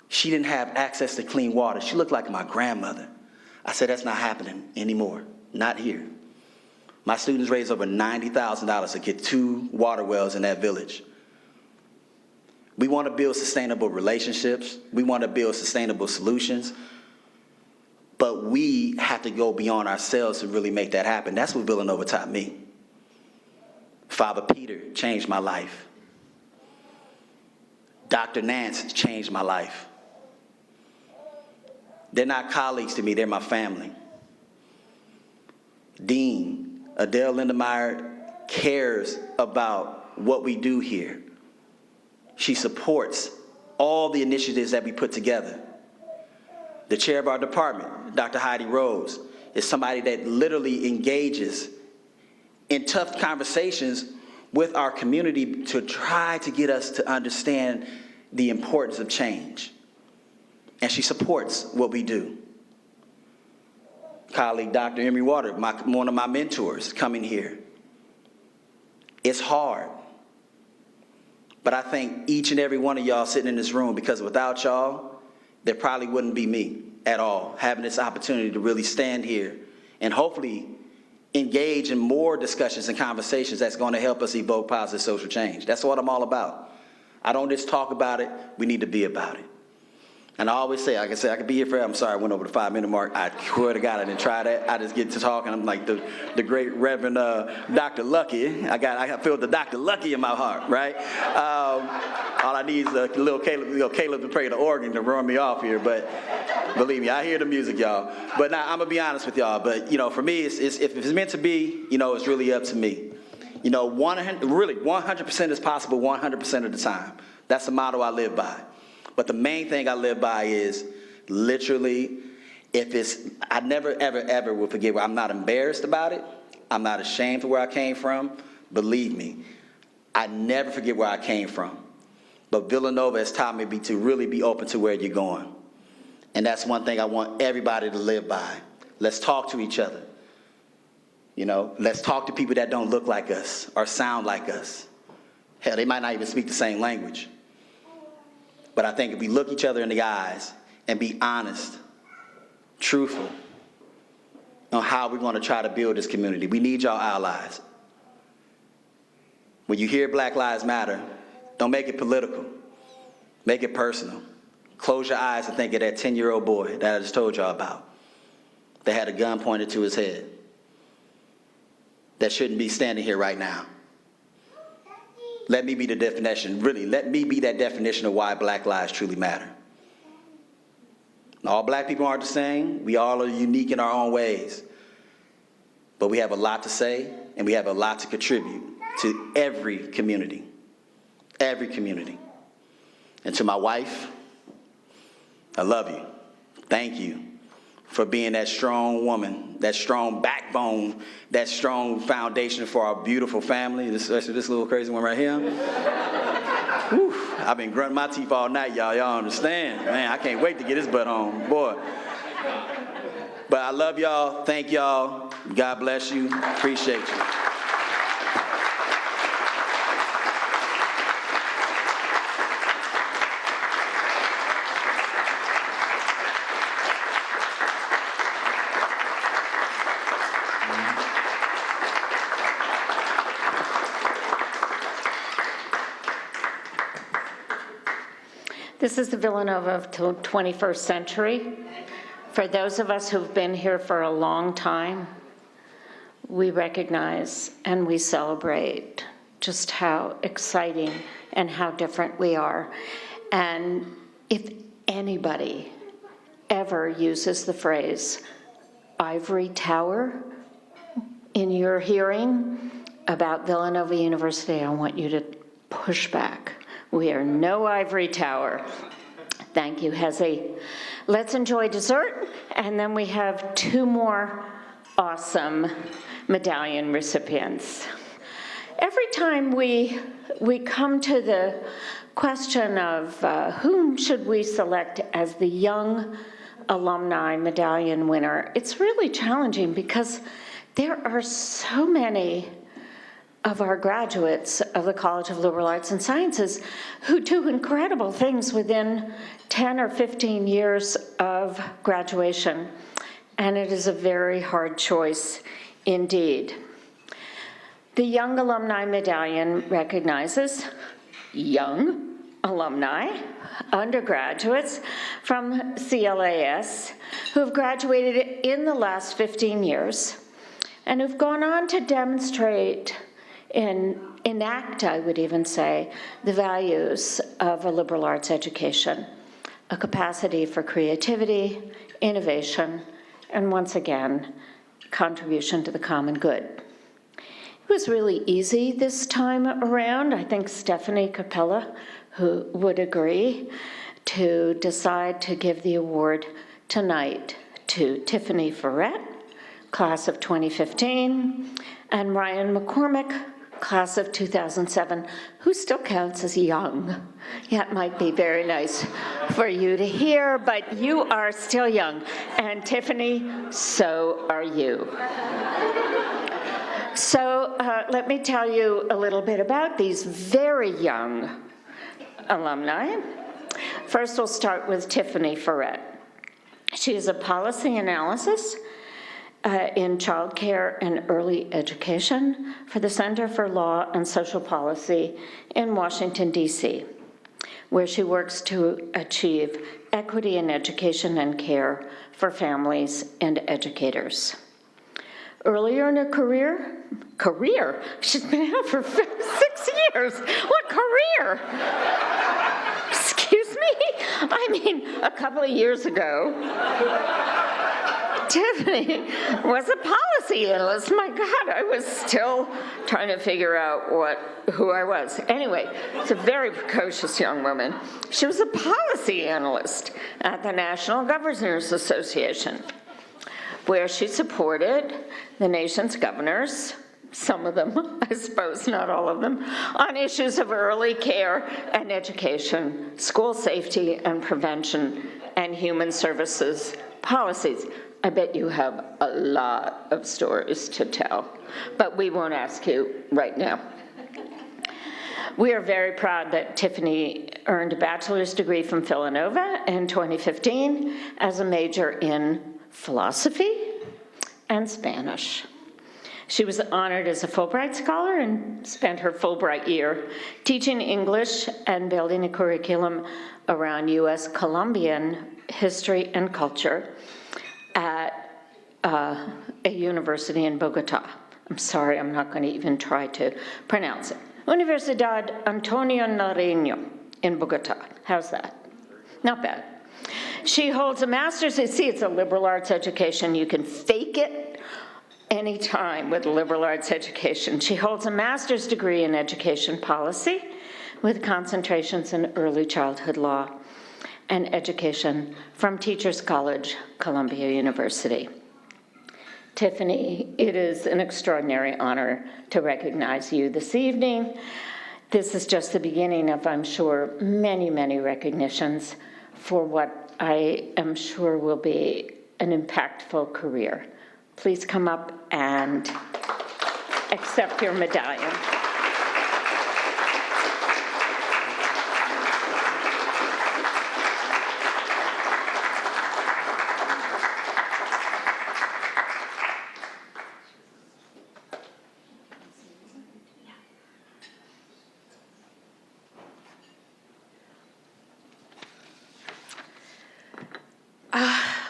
she didn't have access to clean water. She looked like my grandmother. I said, that's not happening anymore, not here. My students raised over $90,000 to get 2 water wells in that village. We want to build sustainable relationships. We want to build sustainable solutions. But we have to go beyond ourselves to really make that happen. That's what Villanova taught me. Father Peter changed my life. Dr. Nance changed my life. They're not colleagues to me, they're my family. Dean Adele Lindemeyer cares about what we do here. She supports all the initiatives that we put together. The chair of our department, Dr. Heidi Rose, is somebody that literally engages in tough conversations with our community to try to get us to understand the importance of change. And she supports what we do. Colleague Dr. Emery Water, one of my mentors, coming here. It's hard. But I think each and every one of y'all sitting in this room, because without y'all, there probably wouldn't be me at all, having this opportunity to really stand here and hopefully engage in more discussions and conversations that's going to help us evoke positive social change. That's what I'm all about. I don't just talk about it, we need to be about it. And I always say, like I said, I could be here forever. I'm sorry I went over the 5-minute mark. I swear to God I didn't try that. I just get to talking. I'm like the great Reverend Dr. Lucky. I feel the Dr. Lucky in my heart, right? All I need is a little Caleb to play the organ to run me off here. But believe me, I hear the music, y'all. But now I'm gonna be honest with y'all. But for me, if it's meant to be, it's really up to me. 100% is possible 100% of the time. That's the motto I live by. But the main thing I live by is literally, I never, ever, ever will forget where I'm not embarrassed about it. I'm not ashamed of where I came from. Believe me, I never forget where I came from. But Villanova has taught me to really be open to where you're going. And that's one thing I want everybody to live by. Let's talk to each other. Let's talk to people that don't look like us or sound like us. Hell, they might not even speak the same language. But I think if we look each other in the eyes and be honest, truthful, on how we're going to try to build this community, we need y'all allies. When you hear Black Lives Matter, don't make it political. Make it personal. Close your eyes and think of that 10-year-old boy that I just told y'all about, that had a gun pointed to his head, that shouldn't be standing here right now. Let me be the definition, really, let me be that definition of why Black lives truly matter. All Black people aren't the same. We all are unique in our own ways. But we have a lot to say, and we have a lot to contribute to every community. Every community. And to my wife, I love you. Thank you for being that strong woman, that strong backbone, that strong foundation for our beautiful family, especially this little crazy one right here. Whew, I've been grunting my teeth all night, y'all. Y'all understand? Man, I can't wait to get this butt home, boy. But I love y'all. Thank y'all. God bless you. Appreciate you. This is the Villanova of the 21st century. For those of us who've been here for a long time, we recognize and we celebrate just how exciting and how different we are. And if anybody ever uses the phrase ivory tower in your hearing about Villanova University, I want you to push back. We are no ivory tower. Thank you, Hezi. Let's enjoy dessert, and then we have 2 more awesome medallion recipients. Every time we come to the question of whom should we select as the young alumni medallion winner, it's really challenging because there are so many of our graduates of the College of Liberal Arts and Sciences who do incredible things within 10 or 15 years of graduation. And it is a very hard choice indeed. The Young Alumni Medallion recognizes young alumni, undergraduates from CLAS who have graduated in the last 15 years and who've gone on to demonstrate enact, I would even say, the values of a liberal arts education, a capacity for creativity, innovation, and once again, contribution to the common good. It was really easy this time around. I think Tiffany Farrett, who would agree, to decide to give the award tonight to Tiffany Farrett, class of 2015, and Ryan McCormick, class of 2007, who still counts as young. Yeah, it might be very nice for you to hear, but you are still young. And Tiffany, so are you. So let me tell you a little bit about these very young alumni. First, we'll start with Tiffany Farrett. She is a policy analysis in child care and early education for the Center for Law and Social Policy in Washington, D.C., where she works to achieve equity in education and care for families and educators. Earlier in her career? She's been out for 6 years. What career? Excuse me? I mean, a couple of years ago, Tiffany was a policy analyst. My God, I was still trying to figure out who I was. Anyway, it's a very precocious young woman. She was a policy analyst at the National Governors Association, where she supported the nation's governors, some of them, I suppose, not all of them, on issues of early care and education, school safety and prevention, and human services policies. I bet you have a lot of stories to tell, but we won't ask you right now. We are very proud that Tiffany earned a bachelor's degree from Villanova in 2015 as a major in philosophy and Spanish. She was honored as a Fulbright Scholar and spent her Fulbright year teaching English and building a curriculum around U.S. Colombian history and culture at a university in Bogota. I'm sorry, I'm not going to even try to pronounce it. Universidad Antonio Nariño in Bogota. How's that? Not bad. She holds a master's. See, it's a liberal arts education. You can fake it anytime with liberal arts education. She holds a master's degree in education policy with concentrations in early childhood law and education from Teachers College, Columbia University. Tiffany, it is an extraordinary honor to recognize you this evening. This is just the beginning of, I'm sure, many, many recognitions for what I am sure will be an impactful career. Please come up and accept your medallion.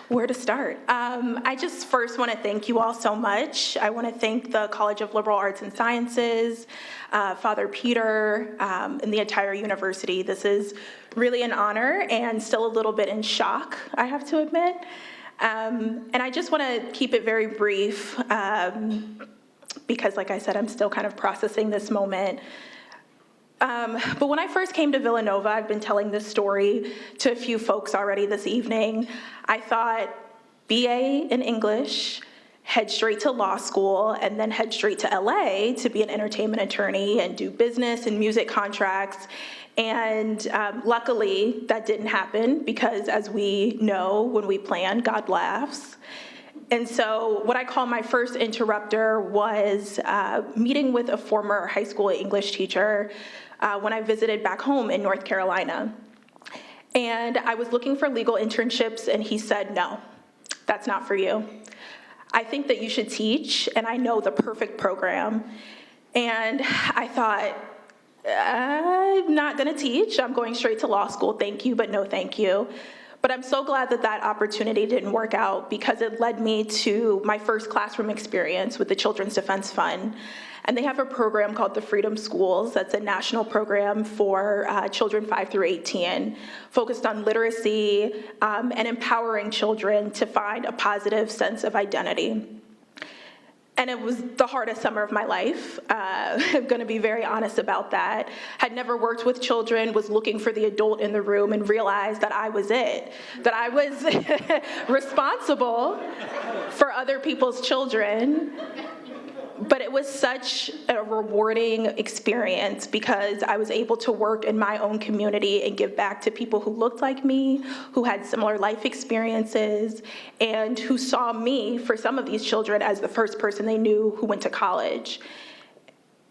Where to start? I just first want to thank you all so much. I want to thank the College of Liberal Arts and Sciences, Father Peter, and the entire university. This is really an honor and still a little bit in shock, I have to admit. And I just want to keep it very brief because, like I said, I'm still kind of processing this moment. But when I first came to Villanova, I've been telling this story to a few folks already this evening. I thought BA in English, head straight to law school, and then head straight to LA to be an entertainment attorney and do business and music contracts. And luckily, that didn't happen because, as we know, when we plan, God laughs. And so what I call my first interrupter was meeting with a former high school English teacher when I visited back home in North Carolina. And I was looking for legal internships, and he said, no, that's not for you. I think that you should teach, and I know the perfect program. And I thought, I'm not gonna teach. I'm going straight to law school. Thank you, but no thank you. But I'm so glad that that opportunity didn't work out because it led me to my first classroom experience with the Children's Defense Fund. And they have a program called the Freedom Schools. That's a national program for children 5 through 18, focused on literacy and empowering children to find a positive sense of identity. And it was the hardest summer of my life. I'm gonna be very honest about that. Had never worked with children, was looking for the adult in the room and realized that I was it. That I was responsible for other people's children. But it was such a rewarding experience because I was able to work in my own community and give back to people who looked like me, who had similar life experiences, and who saw me, for some of these children, as the first person they knew who went to college.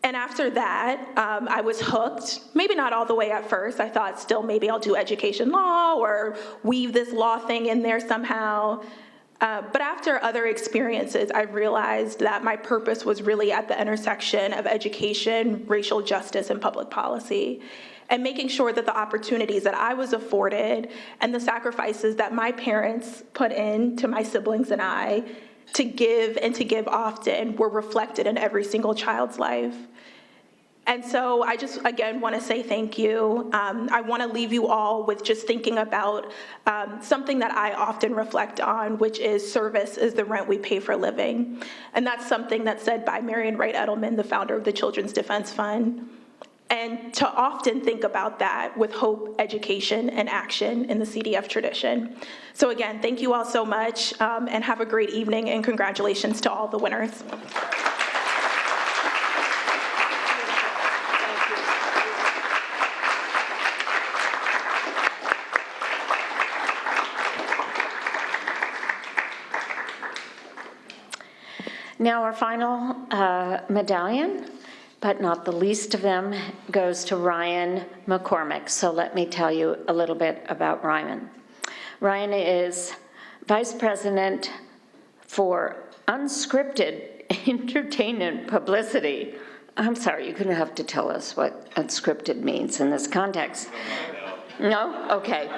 And after that, I was hooked, maybe not all the way at first. I thought still maybe I'll do education law or weave this law thing in there somehow. But after other experiences, I realized that my purpose was really at the intersection of education, racial justice, and public policy, and making sure that the opportunities that I was afforded and the sacrifices that my parents put in to my siblings and I to give and to give often were reflected in every single child's life. And so I just, again, want to say thank you. I want to leave you all with just thinking about something that I often reflect on, which is service is the rent we pay for living. And that's something that's said by Marian Wright Edelman, the founder of the Children's Defense Fund. And to often think about that with hope, education, and action in the CDF tradition. So again, thank you all so much, and have a great evening, and congratulations to all the winners. Now our final medallion, but not the least of them, goes to Ryan McCormick. So let me tell you a little bit about Ryan. Ryan is Vice President for Unscripted Entertainment Publicity. I'm sorry, you're going to have to tell us what unscripted means in this context. No? Okay.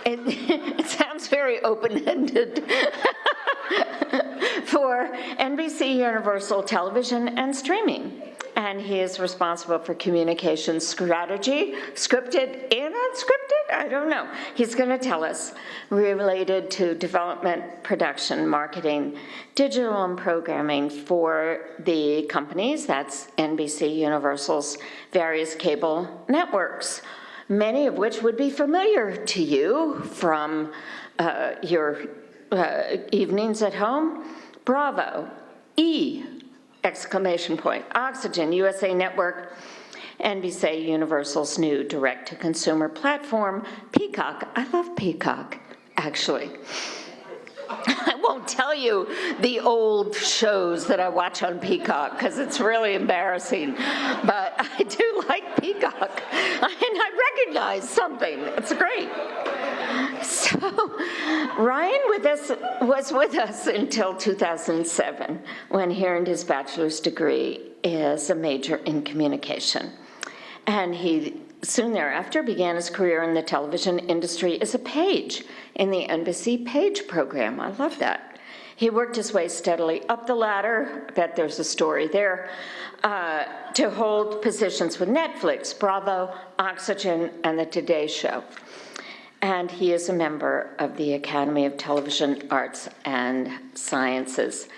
It sounds very open-ended. For NBC Universal Television and Streaming. And he is responsible for communications strategy, scripted and unscripted, I don't know. He's going to tell us, related to development, production, marketing, digital and programming for the companies, that's NBC Universal's various cable networks, many of which would be familiar to you from your evenings at home. Bravo, E, exclamation point, Oxygen, USA Network, NBC Universal's new direct-to-consumer platform, Peacock. I love Peacock, actually. I won't tell you the old shows that I watch on Peacock because it's really embarrassing, but I do like Peacock, and I recognize something. It's great. So Ryan was with us until 2007 when he earned his bachelor's degree as a major in communication. And he soon thereafter began his career in the television industry as a page in the NBC Page program. I love that. He worked his way steadily up the ladder, I bet there's a story there, to hold positions with Netflix, Bravo, Oxygen, and The Today Show. And he is a member of the Academy of Television Arts and Sciences.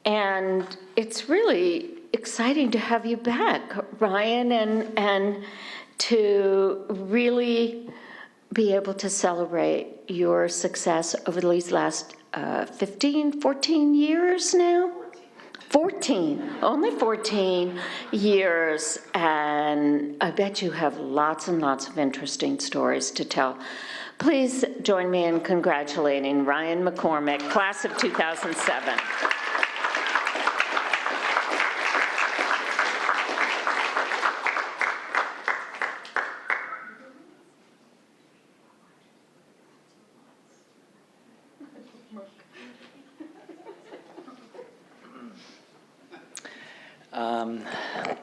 And it's really exciting to have you back, Ryan, and to really be able to celebrate your success over these last 14 years now? 14, only 14 years, and I bet you have lots and lots of interesting stories to tell. Please join me in congratulating Ryan McCormick, class of 2007.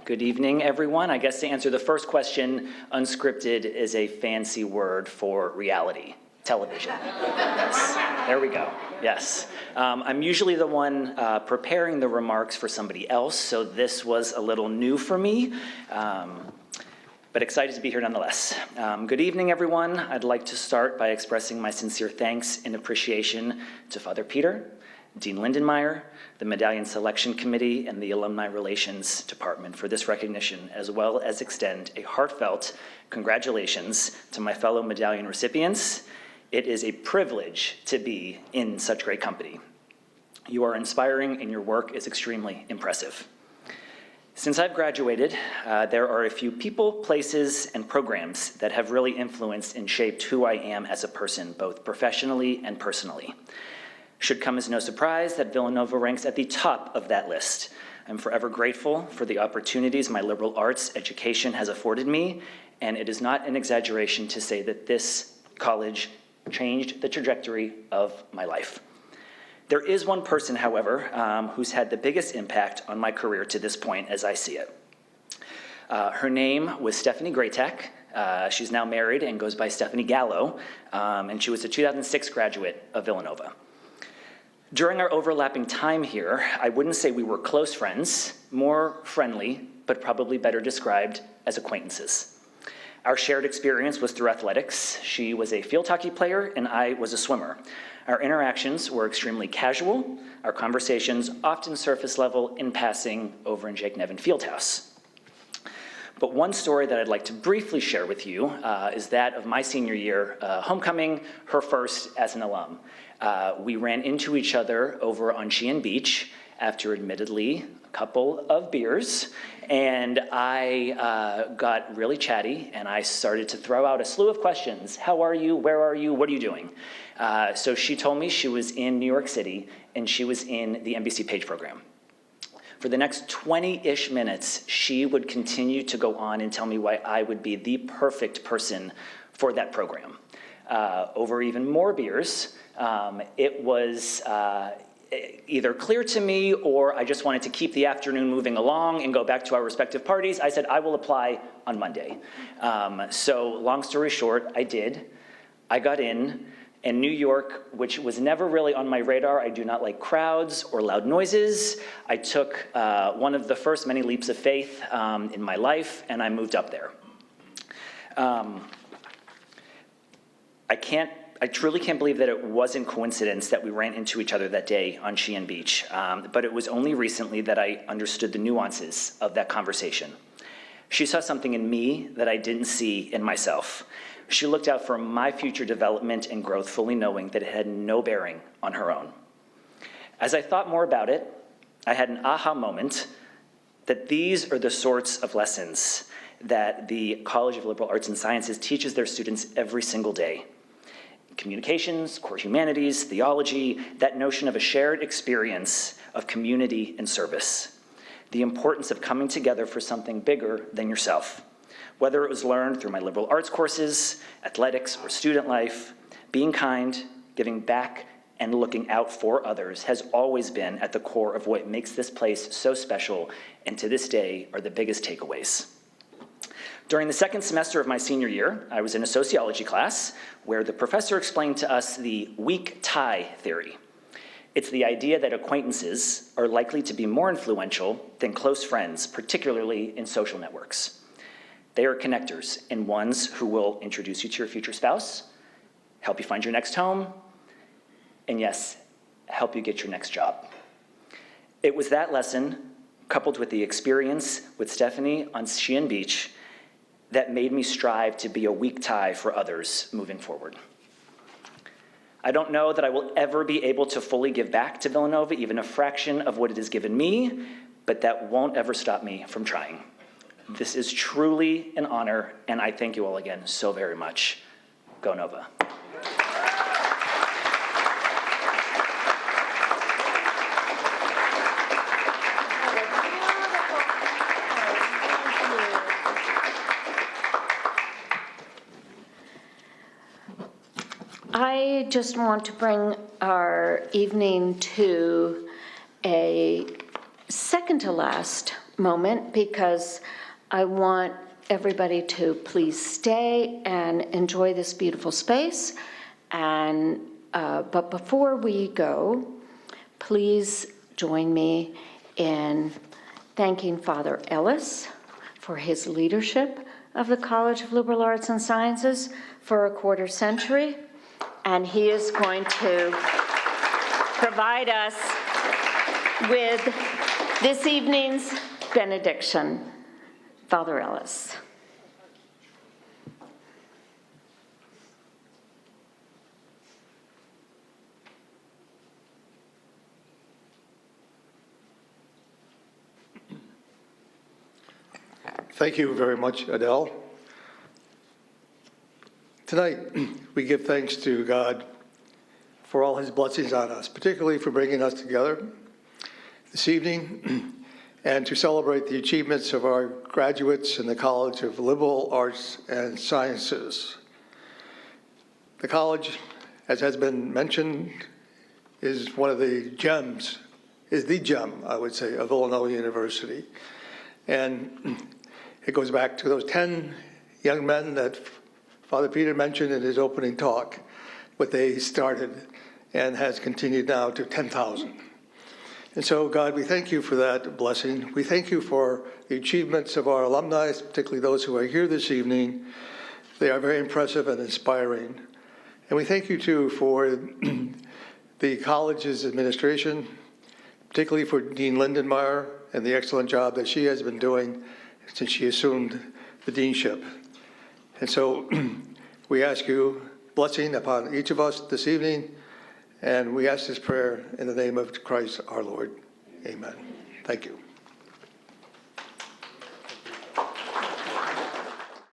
Good evening, everyone. I guess to answer the first question, unscripted is a fancy word for reality, television. Yes. There we go. Yes. I'm usually the one preparing the remarks for somebody else, so this was a little new for me, but excited to be here nonetheless. Good evening, everyone. I'd like to start by expressing my sincere thanks and appreciation to Father Peter, Dean Lindenmeyer, the Medallion Selection Committee, and the Alumni Relations Department for this recognition, as well as extend a heartfelt congratulations to my fellow Medallion recipients. It is a privilege to be in such great company. You are inspiring and your work is extremely impressive. Since I've graduated, there are a few people, places, and programs that have really influenced and shaped who I am as a person, both professionally and personally. Should come as no surprise that Villanova ranks at the top of that list. I'm forever grateful for the opportunities my liberal arts education has afforded me, and it is not an exaggeration to say that this college changed the trajectory of my life. There is one person, however, who's had the biggest impact on my career to this point as I see it. Her name was Stephanie Graytek. She's now married and goes by Stephanie Gallo, and she was a 2006 graduate of Villanova. During our overlapping time here, I wouldn't say we were close friends, more friendly, but probably better described as acquaintances. Our shared experience was through athletics. She was a field hockey player and I was a swimmer. Our interactions were extremely casual. Our conversations often surface level in passing over in Jake Nevin Fieldhouse. But one story that I'd like to briefly share with you is that of my senior year homecoming, her first as an alum. We ran into each other over on Sheehan Beach after admittedly a couple of beers, and I got really chatty and I started to throw out a slew of questions. How are you? Where are you? What are you doing? So she told me she was in New York City and she was in the NBC Page program. For the next 20-ish minutes, she would continue to go on and tell me why I would be the perfect person for that program. Over even more beers, it was either clear to me or I just wanted to keep the afternoon moving along and go back to our respective parties. I said, I will apply on Monday. So long story short, I did. I got in. And New York, which was never really on my radar, I do not like crowds or loud noises. I took one of the first many leaps of faith in my life, and I moved up there. I truly can't believe that it wasn't coincidence that we ran into each other that day on Sheehan Beach, but it was only recently that I understood the nuances of that conversation. She saw something in me that I didn't see in myself. She looked out for my future development and growth, fully knowing that it had no bearing on her own. As I thought more about it, I had an aha moment that these are the sorts of lessons that the College of Liberal Arts and Sciences teaches their students every single day. Communications, core humanities, theology, that notion of a shared experience of community and service. The importance of coming together for something bigger than yourself. Whether it was learned through my liberal arts courses, athletics, or student life, being kind, giving back, and looking out for others has always been at the core of what makes this place so special, and to this day are the biggest takeaways. During the second semester of my senior year, I was in a sociology class where the professor explained to us the weak tie theory. It's the idea that acquaintances are likely to be more influential than close friends, particularly in social networks. They are connectors and ones who will introduce you to your future spouse, help you find your next home, and yes, help you get your next job. It was that lesson, coupled with the experience with Stephanie on Sheehan Beach, that made me strive to be a weak tie for others moving forward. I don't know that I will ever be able to fully give back to Villanova, even a fraction of what it has given me, but that won't ever stop me from trying. This is truly an honor, and I thank you all again so very much. Go Nova. I just want to bring our evening to a second to last moment because I want everybody to please stay and enjoy this beautiful space. And but before we go, please join me in thanking Father Ellis for his leadership of the College of Liberal Arts and Sciences for a quarter century. And he is going to provide us with this evening's benediction. Father Ellis. Thank you very much, Adele. Tonight, we give thanks to God for all his blessings on us, particularly for bringing us together this evening and to celebrate the achievements of our graduates in the College of Liberal Arts and Sciences. The college as has been mentioned, is one of the gems, is the gem, I would say, of Villanova University. And it goes back to those 10 young men that Father Peter mentioned in his opening talk, what they started and has continued now to 10,000. And so, God, we thank you for that blessing. We thank you for the achievements of our alumni, particularly those who are here this evening. They are very impressive and inspiring. And we thank you, too, for the college's administration, particularly for Dean Lindenmeyer and the excellent job that she has been doing since she assumed the deanship. And so we ask you blessing upon each of us this evening, and we ask this prayer in the name of Christ our Lord. Amen. Thank you.